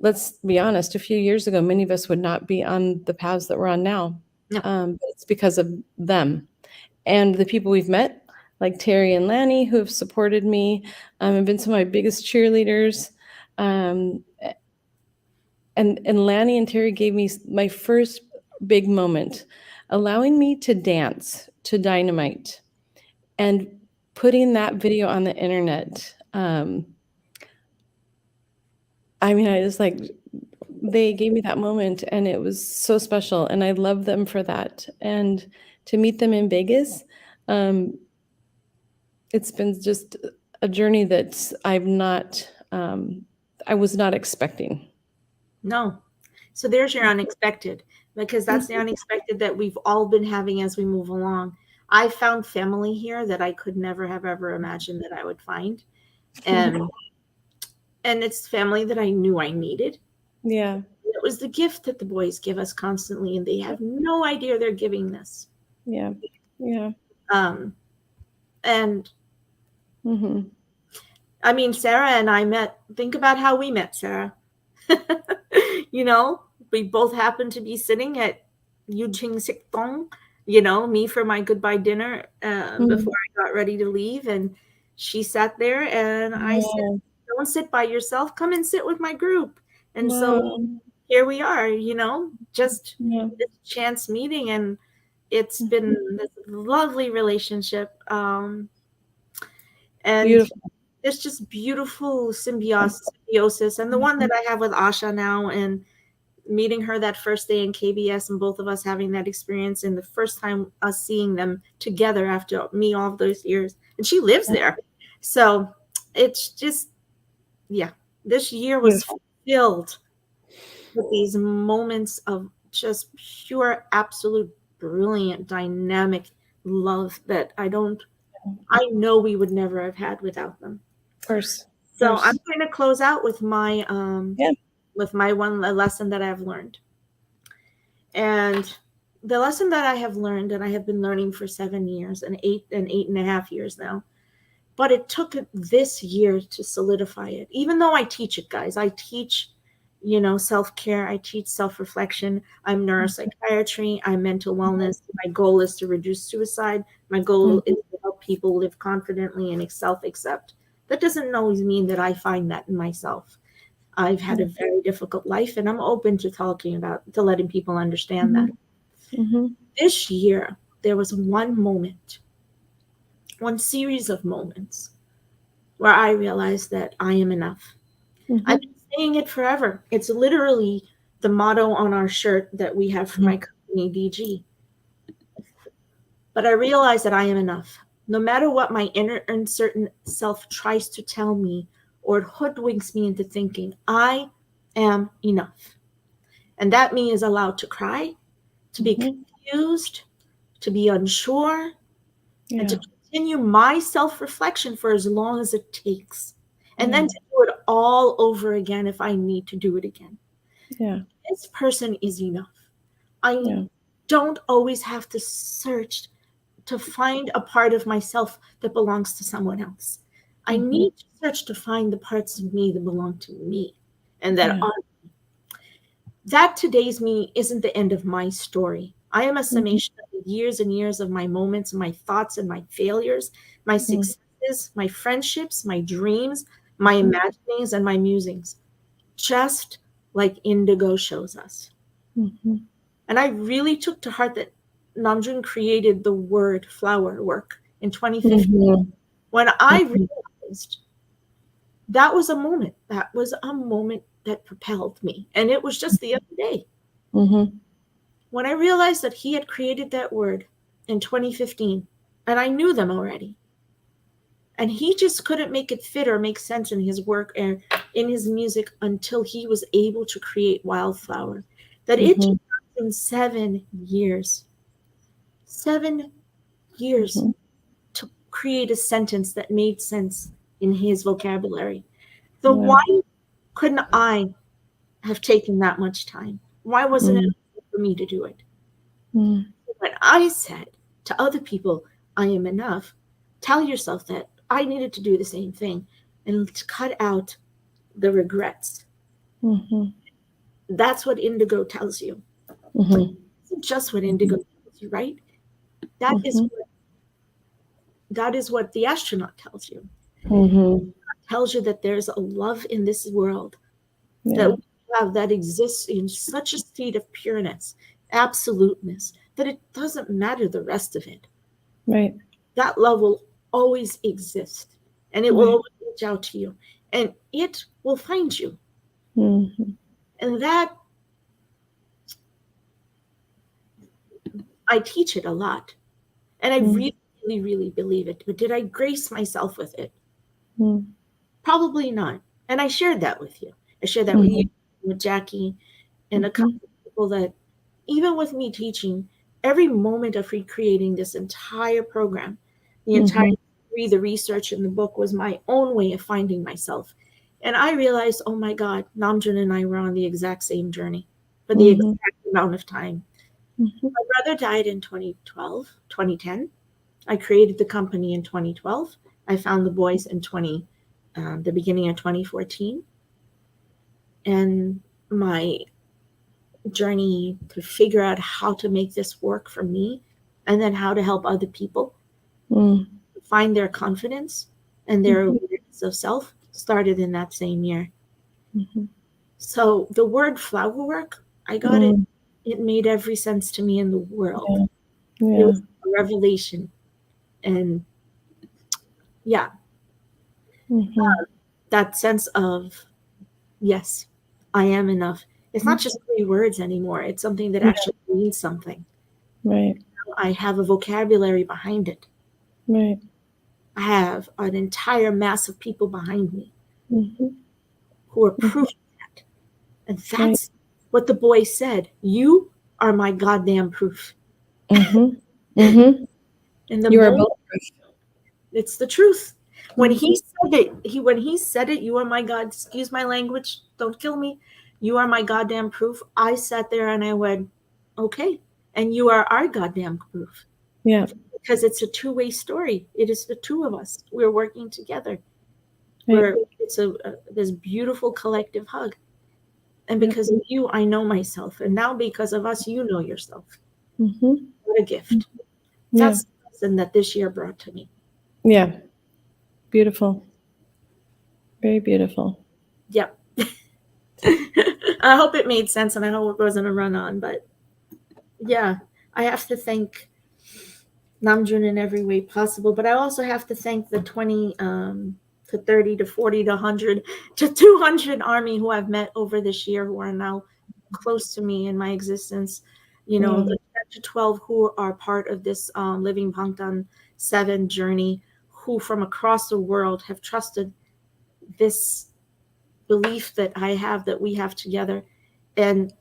let's be honest, a few years ago, many of us would not be on the paths that we're on now. But it's because of them and the people we've met, like Terry and Lanny, who have supported me and been some of my biggest cheerleaders. And Lanny and Terry gave me my first big moment, allowing me to dance to Dynamite and putting that video on the internet. I just they gave me that moment, and it was so special, and I love them for that. And to meet them in Vegas, Um, it's been just a journey that I was not expecting. No. So there's your unexpected, because that's the unexpected that we've all been having as we move along. I found family here that I could never have ever imagined that I would find. And and it's family that I knew I needed. Yeah, It was the gift that the boys give us constantly, and they have no idea they're giving this. yeah, yeah. Um, and Mm-hmm. I mean, Sarah and I met. Think about how we met, Sarah. You know, we both happened to be sitting at Yuching Siktong, me for my goodbye dinner before I got ready to leave. And she sat there, and I said, Wow. don't sit by yourself. Come and sit with my group. And so Wow. here we are, just Yeah. this chance meeting. And it's been this lovely relationship. And Beautiful. there's just beautiful symbiosis. And the one that I have with Asha now, and meeting her that first day in KBS, and both of us having that experience, and the first time us seeing them together after me all those years. And she lives there. So it's just, yeah, this year was Beautiful. filled with these moments of just pure, absolute, brilliant, dynamic love that I know we would never have had without them. Of course. So I'm going to close out with my Yeah. with my one lesson that I've learned. And the lesson that I have learned, and I have been learning for 7 years and 8.5 years now, but it took this year to solidify it. Even though I teach it, guys, I teach, self-care, I teach self-reflection, I'm neuropsychiatry, I'm mental wellness. My goal is to reduce suicide. My goal is to help people live confidently and self-accept. That doesn't always mean that I find that in myself. I've had a very difficult life, and I'm open to to letting people understand that. Mm-hmm. This year, there was one series of moments where I realized that I am enough. I've been saying it forever. It's literally the motto on our shirt that we have for my company, DG. But I realized that I am enough. No matter what my inner uncertain self tries to tell me, or it hoodwinks me into thinking, I am enough. And that me is allowed to cry, to be confused, to be unsure, and to continue my self-reflection for as long as it takes. And then to do it all over again if I need to do it again. Yeah. This person is enough. I don't always have to search to find a part of myself that belongs to someone else. I need to search to find the parts of me that belong to me and that are me. That today's me isn't the end of my story. I am a summation of years and years of my moments, my thoughts and my failures, my successes, my friendships, my dreams, my imaginings, and my musings, just like Indigo shows us. And I really took to heart that Namjoon created the word flower work in 2015. When I realized that was a moment that propelled me. And it was just the other day. When I realized that he had created that word in 2015, and I knew them already, and he just couldn't make it fit or make sense in his work and in his music until he was able to create Wildflower. That it took him 7 years. 7 years to create a sentence that made sense in his vocabulary. So why couldn't I have taken that much time? Why wasn't it for me to do it? When I said to other people, I am enough, tell yourself that I needed to do the same thing and to cut out the regrets. That's what Indigo tells you. It isn't just what Indigo tells you, right? That is what the astronaut tells you. It tells you that there's a love in this world that we have, that exists in such a state of pureness, absoluteness, that it doesn't matter the rest of it. Right. That love will always exist, and it will always reach out to you, and it will find you. And that, I teach it a lot, and I really really, really believe it. But did I grace myself with it? Mm. Probably not. And I shared that with you. I shared that with you, with Jackie, and a couple of people that, even with me teaching, every moment of recreating this entire program, the entire the research in the book was my own way of finding myself. And I realized, oh my God, Namjoon and I were on the exact same journey for the exact amount of time. My brother died in 2010. I created the company in 2012. I found the boys in the beginning of 2014. And my journey to figure out how to make this work for me, and then how to help other people find their confidence and their awareness of self, started in that same year. So the word flower work, I got it. It made every sense to me in the world. It was a revelation. And that sense of, yes, I am enough. It's not just 3 words anymore. It's something that actually means something. Right. I have a vocabulary behind it. Right. I have an entire mass of people behind me who are proof of that. And that's what the boy said. You are my goddamn proof. And the You are moment, both proof. it's the truth. When he said it, you are my God, excuse my language, don't kill me. You are my goddamn proof. I sat there and I went, okay. And you are our goddamn proof. Yeah. Because it's a 2-way story. It is the 2 of us. We're working together. Right. It's this beautiful collective hug. And because of you, I know myself. And now because of us, you know yourself. What a gift. That's the lesson that this year brought to me. Yeah. Beautiful. Very beautiful. Yep. I hope it made sense, and I hope it wasn't a run-on. But yeah, I have to thank Namjoon in every way possible. But I also have to thank the 20 to 30 to 40 to 100 to 200 army who I've met over this year, who are now close to me in my existence. You know, the 10 to 12 who are part of this Living Bangtan 7 journey, who from across the world have trusted this belief that I have, that we have together, and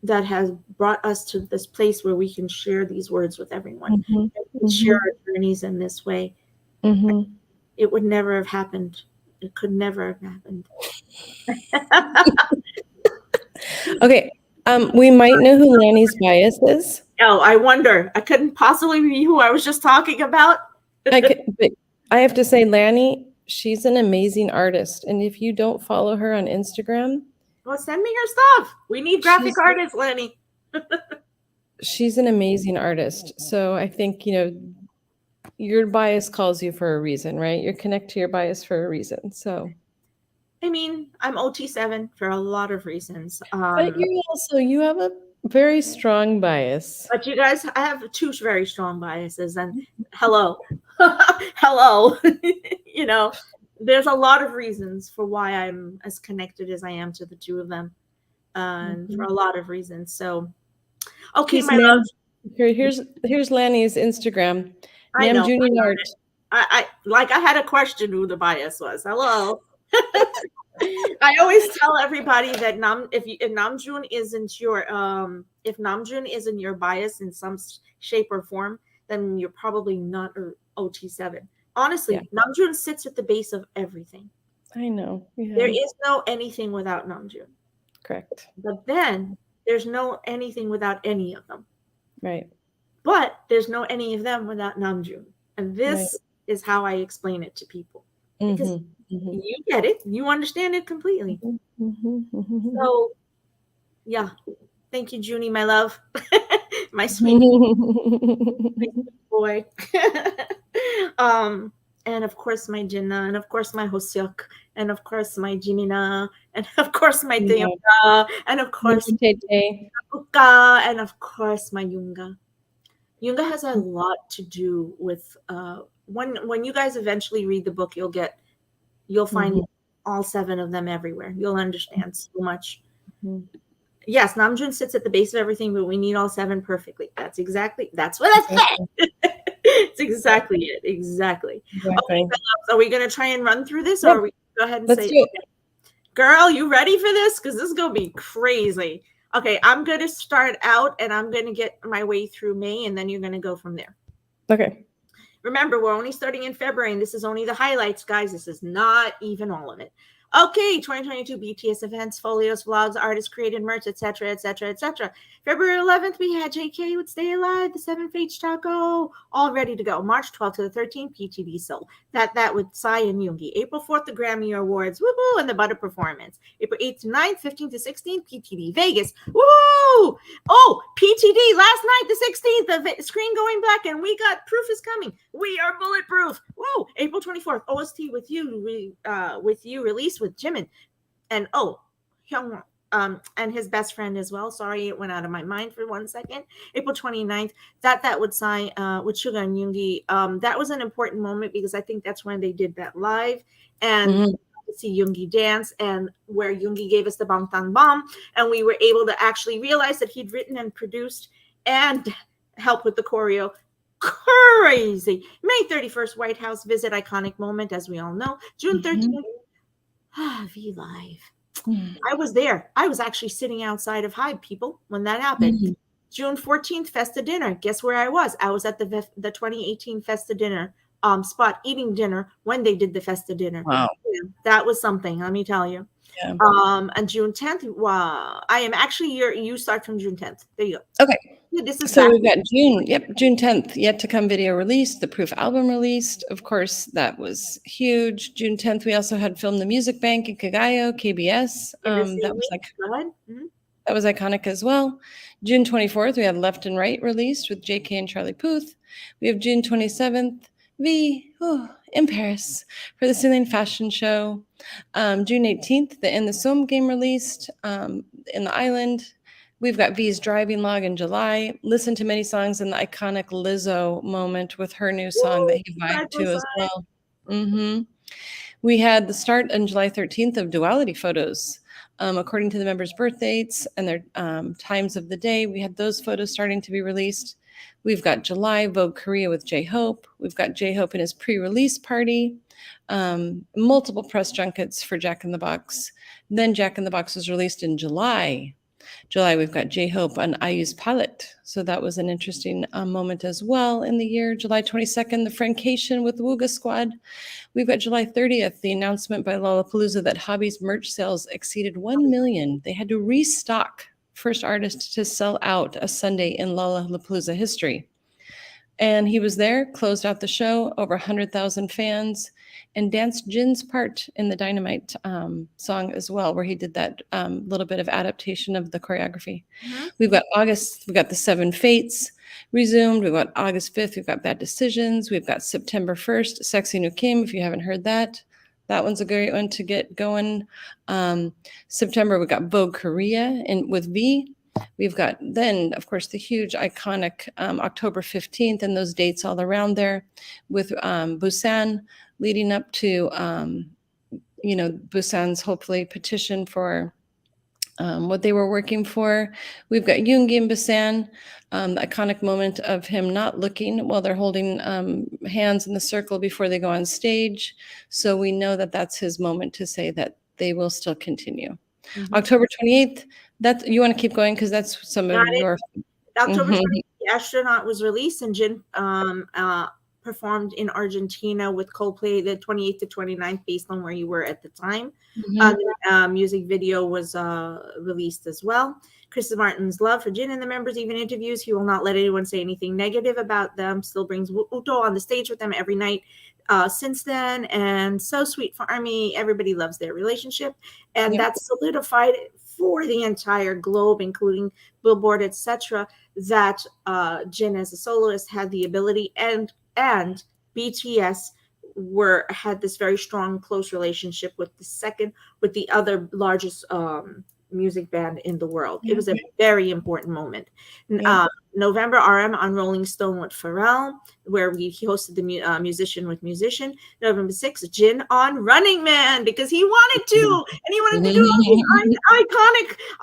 that has brought us to this place where we can share these words with everyone, and share our journeys in this way. It would never have happened. It could never have happened. Okay. We might know who Lanny's bias is. Oh, I wonder. I couldn't possibly be who I was just talking about. But I have to say, Lanny, she's an amazing artist. And if you don't follow her on Instagram, well, send me your stuff. We need graphic artists, Lanny. She's an amazing artist. So I think, your bias calls you for a reason, right? You connect to your bias for a reason. So, I mean, I'm OT7 for a lot of reasons. but you have a very strong bias. But you guys, I have 2 very strong biases, and hello, hello. There's a lot of reasons for why I'm as connected as I am to the 2 of them, and for a lot of reasons. So, okay, my love. Here's Lanny's Instagram. I know. Junior Art. I had a question who the bias was. Hello. I always tell everybody that if Namjoon isn't your bias in some shape or form, then you're probably not OT7. Honestly, Namjoon sits at the base of everything. I know. Yeah. There is no anything without Namjoon. Correct. But then there's no anything without any of them. Right. But there's no any of them without Namjoon. And this is how I explain it to people. Because you get it. You understand it completely. So, yeah. Thank you, Junie, my love. My sweet boy. And of course, my Jinnah. And of course, my Hoseok. And of course, my Jimina. And of course, my Deonga. And of course, Uka. And of course, my Yunga. Yunga has a lot to do with when you guys eventually read the book, you'll find all 7 of them everywhere. You'll understand so much. Yes, Namjoon sits at the base of everything, but we need all 7 perfectly. That's what I said. It's exactly it. Exactly. Okay, Exactly. fellas, are we going to try and run through this, or Yep. are we go ahead and Let's say, do it. okay, girl, you ready for this? Because this is going to be crazy. Okay, I'm going to start out and I'm going to get my way through May, and then you're going to go from there. Okay. Remember, we're only starting in February, and this is only the highlights, guys. This is not even all of it. Okay, 2022 BTS events, folios, vlogs, artists created merch, etc., etc., etc. February 11th, we had JK with Stay Alive, the 7 Fates Taco, all ready to go. March 12th to the 13th, PTV Soul. That with Psy and Yoongi. April 4th, the Grammy Awards, woo and the Butter performance. April 8th to 9th, 15th to 16th, PTV Vegas, woo! Oh, PTD last night, the 16th, the screen going black, and we got Proof is Coming. We are bulletproof. Woo! April 24th, OST with you released with Jimin and Hyung and his best friend as well. Sorry, it went out of my mind for 1 second. April 29th, that would sign with Suga and Yoongi. That was an important moment because I think that's when they did that live and to see Yoongi dance, and where Yoongi gave us the Bangtan bomb, and we were able to actually realize that he'd written and produced and helped with the choreo. Crazy. May 31st, White House visit, iconic moment, as we all know. June 13th, V Live. I was there. I was actually sitting outside of Hyde, people, when that happened. June 14th, Festa dinner. Guess where I was? I was at the 2018 Festa dinner spot eating dinner when they did the Festa dinner. Wow. Yeah, that was something, let me tell you. Yeah. And June 10th, I am actually you start from June 10th. There you go. Okay. This is So back. we've got June 10th, yet to come video released, the Proof album released. Of course, that was huge. June 10th, we also had filmed the Music Bank in Kagayo, KBS. That was like Go ahead. Mm-hmm. That was iconic as well. June 24th, we had Left and Right released with JK and Charlie Puth. We have June 27th, in Paris for the Celine Fashion Show. June 18th, the In the Somme game released in the island. We've got V's driving log in July. Listen to many songs in the iconic Lizzo moment with her new song that he vibed to as well. We had the start on July 13th of duality photos. According to the members' birth dates and their times of the day, we had those photos starting to be released. We've got July, Vogue Korea with J-Hope. We've got J-Hope in his pre-release party. Multiple press junkets for Jack in the Box. Then Jack in the Box was released in July. We've got J-Hope on IU's palette. So that was an interesting moment as well in the year. July 22nd, the Francation with Wooga Squad. We've got July 30th, the announcement by Lollapalooza that Hobby's merch sales exceeded 1 million. They had to restock, first artist to sell out a Sunday in Lollapalooza history. And he was there, closed out the show, over 100,000 fans, and danced Jin's part in the Dynamite song as well, where he did that little bit of adaptation of the choreography. We've got August, we've got the 7 Fates resumed. We've got August 5th, we've got Bad Decisions. We've got September 1st, Sexy New Kim, if you haven't heard that. That one's a great one to get going. September, we've got Vogue Korea with V. We've got then, of course, the huge iconic October 15th and those dates all around there with Busan leading up to, Busan's hopefully petition for what they were working for. We've got Yoongi and Busan, the iconic moment of him not looking while they're holding hands in the circle before they go on stage. So we know that that's his moment to say that they will still continue. October 28th, you want to keep going because that's some of your. October 28th, the Astronaut was released, and Jin performed in Argentina with Coldplay the 28th to 29th, based on where you were at the time. The music video was released as well. Chris Martin's love for Jin and the members, even interviews. He will not let anyone say anything negative about them. Still brings Uto on the stage with them every night since then. And so sweet for ARMY. Everybody loves their relationship. And that's solidified for the entire globe, including Billboard, etc., that Jin as a soloist had the ability, and BTS had this very strong, close relationship with the other largest music band in the world. It was a very important moment. November RM on Rolling Stone with Pharrell, where he hosted the musician with musician. November 6th, Jin on Running Man because he wanted to, and he wanted to do all these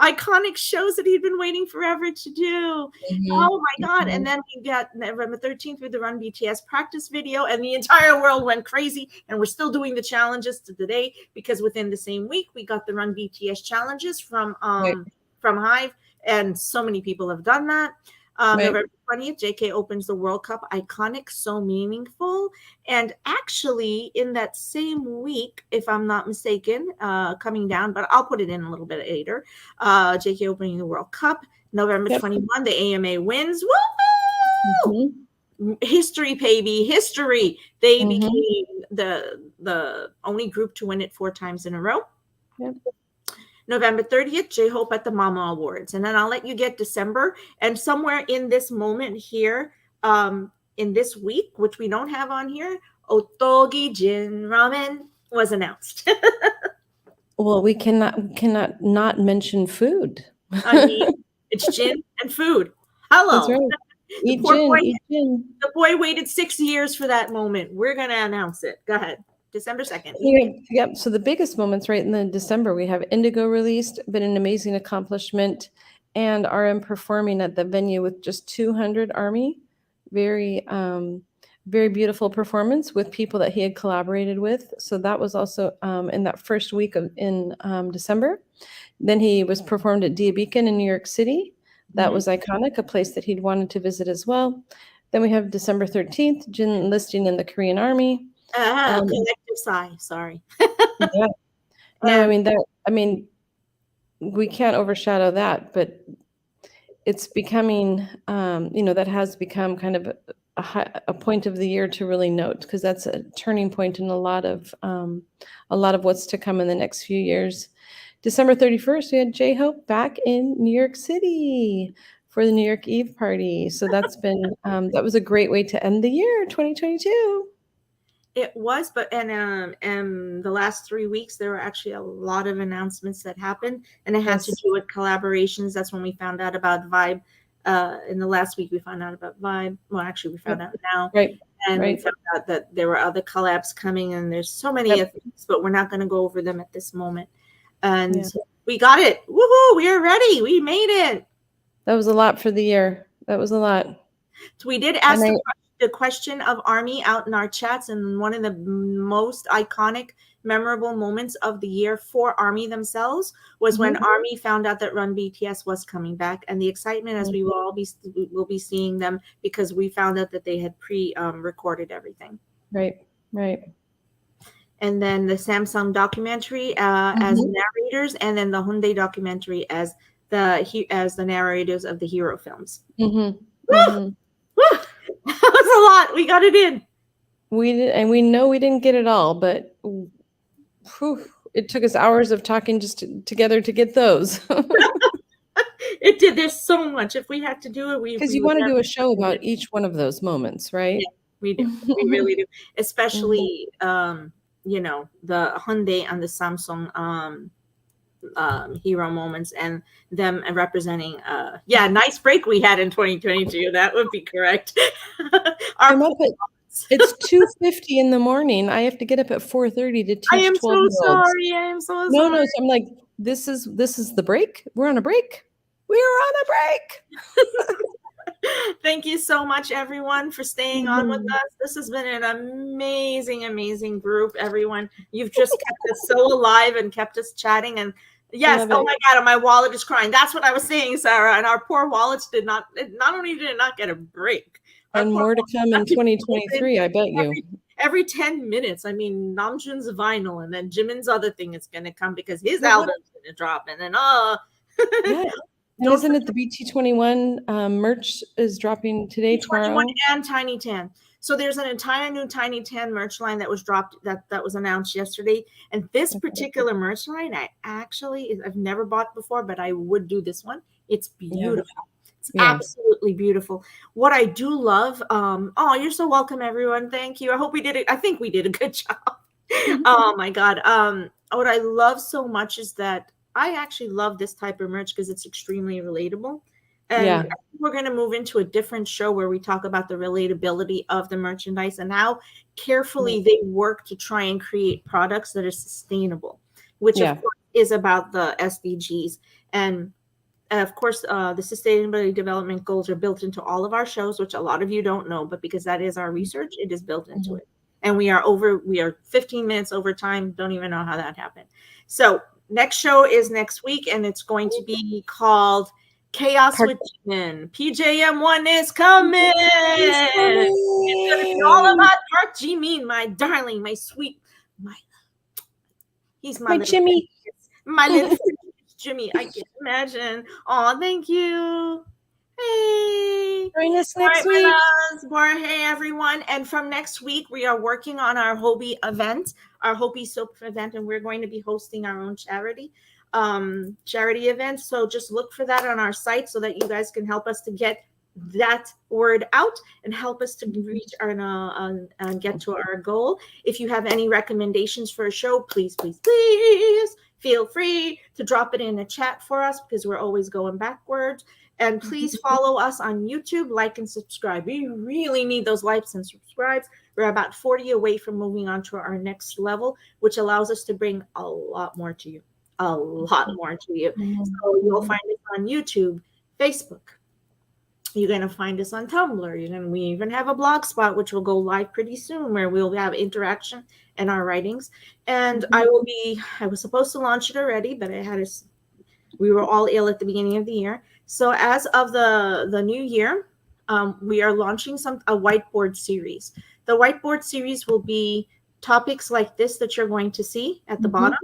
iconic shows that he'd been waiting forever to do. Oh my God. And then we got November 13th with the Run BTS practice video, and the entire world went crazy. And we're still doing the challenges to today because within the same week, we got the Run BTS challenges from Hive, and so many people have done that. November 20th, JK opens the World Cup. Iconic, so meaningful. And actually, in that same week, if I'm not mistaken, coming down, but I'll put it in a little bit later, JK opening the World Cup. November 21, the AMA wins. Woo! History, baby, history. They became the only group to win it 4 times in a row. November 30th, J-Hope at the Mama Awards. And then I'll let you get December. And somewhere in this moment here, in this week, which we don't have on here, Otogi Jin Ramen was announced. Well, we cannot not mention food. I mean, it's gin and food. Hello. That's right. Eat gin. The boy waited 6 years for that moment. We're going to announce it. Go ahead. December 2nd. Yep. So the biggest moments right in the December, we have Indigo released, been an amazing accomplishment, and RM performing at the venue with just 200 Army. Very, very beautiful performance with people that he had collaborated with. So that was also in that first week in December. Then he was performed at Dia Beacon in New York City. That was iconic, a place that he'd wanted to visit as well. Then we have December 13th, Jin enlisting in the Korean Army. Collective sigh. Sorry. No, I mean, we can't overshadow that, but it's becoming, that has become kind of a point of the year to really note, because that's a turning point in a lot of what's to come in the next few years. December 31st, we had J-Hope back in New York City for the New York Eve party. So that's been that was a great way to end the year, 2022. It was, but and the last 3 weeks there were actually a lot of announcements that happened, and it had to do with collaborations. That's when we found out about Vibe. In the last week, we found out about Vibe. Well, actually, we found out now, right? And we found out that there were other collabs coming, and there's so many things, but we're not going to go over them at this moment. And we got it. Woohoo! We are ready. We made it. That was a lot for the year. That was a lot. So we did ask the question of Army out in our chats, and one of the most iconic, memorable moments of the year for Army themselves was when Army found out that Run BTS was coming back, and the excitement as we will be seeing them, because we found out that they had recorded everything. Right. And then the Samsung documentary as narrators, and then the Hyundai documentary as the narrators of the hero films. That was a lot. We got it in. We did, and we know we didn't get it all, but it took us hours of talking together to get those. It did. There's so much. If we had to do it, because you want to do a show about each one of those moments, right? Yeah, we do. We really do. Especially, the Hyundai and the Samsung hero moments, and them representing nice break we had in 2022. That would be correct. It's 2:50 in the morning. I have to get up at 4:30 to teach 12-year-olds. I am so sorry. No, so I'm like, this is the break. We're on a break. Thank you so much, everyone, for staying on with us. This has been an amazing group, everyone. You've just kept us so alive and kept us chatting. And yes, oh my God, my wallet is crying. That's what I was saying, Sarah. And our poor wallets not only did it not get a break, and more to come in 2023, I bet you. Every 10 minutes, I mean, Namjoon's vinyl, and then Jimin's other thing is going to come because his album's going to drop. And then, And isn't it the BT21 merch is dropping today, tomorrow? 21 and Tiny Tan. So there's an entire new Tiny Tan merch line that was dropped, that was announced yesterday. And this particular merch line, I've never bought before, but I would do this one. It's beautiful. It's absolutely beautiful. What I do love, you're so welcome, everyone. Thank you. I hope we did it. I think we did a good job. Oh my God. What I love so much is that I actually love this type of merch because it's extremely relatable. And Yeah. we're going to move into a different show where we talk about the relatability of the merchandise and how carefully they work to try and create products that are sustainable, which of Yeah. course is about the SDGs. And of course, the sustainability development goals are built into all of our shows, which a lot of you don't know, but because that is our research, it is built into it. And we are 15 minutes over time. Don't even know how that happened. So next show is next week, and it's going to be called Chaos with Jimin. PJM1 is coming. It's going to be all about Park Jimin, my darling, my sweet, my he's my My little Jimmy. my little Jimmy. I can imagine. Oh, thank you. Hey. Join us All right, next week. my loves. Borahae, everyone. And from next week, we are working on our Hobie event, our Hobie soap event, and we're going to be hosting our own charity event. So just look for that on our site so that you guys can help us to get that word out and help us to reach our and get to our goal. If you have any recommendations for a show, please feel free to drop it in the chat for us because we're always going backwards. And please follow us on YouTube, like and subscribe. We really need those likes and subscribes. We're about 40 away from moving on to our next level, which allows us to bring a lot more to you. A lot more to you. So you'll find us on YouTube, Facebook. You're going to find us on Tumblr. We even have a blog spot, which will go live pretty soon, where we'll have interaction in our writings. And I was supposed to launch it already, but we were all ill at the beginning of the year. So as of the new year, we are launching a whiteboard series. The whiteboard series will be topics like this that you're going to see at the bottom.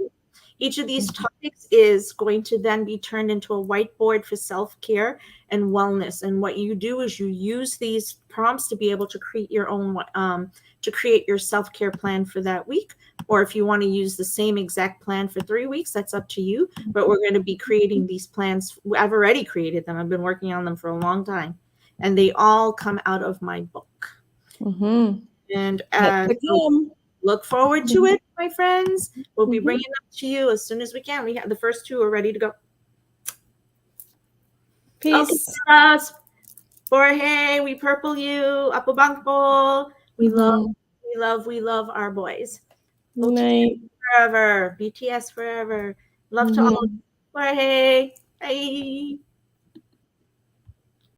Each of these topics is going to then be turned into a whiteboard for self-care and wellness. And what you do is you use these prompts to be able to create your own, to create your self-care plan for that week. Or if you want to use the same exact plan for 3 weeks, that's up to you. But we're going to be creating these plans. I've already created them. I've been working on them for a long time. And they all come out of my book. And look forward to it, my friends. We'll be bringing them to you as soon as we can. We have the first 2 are ready to go. Peace. Okay, Borahae, we purple you. Apobangpo. We love our boys. Night. Forever. BTS forever. Love to all. Borahae. Bye.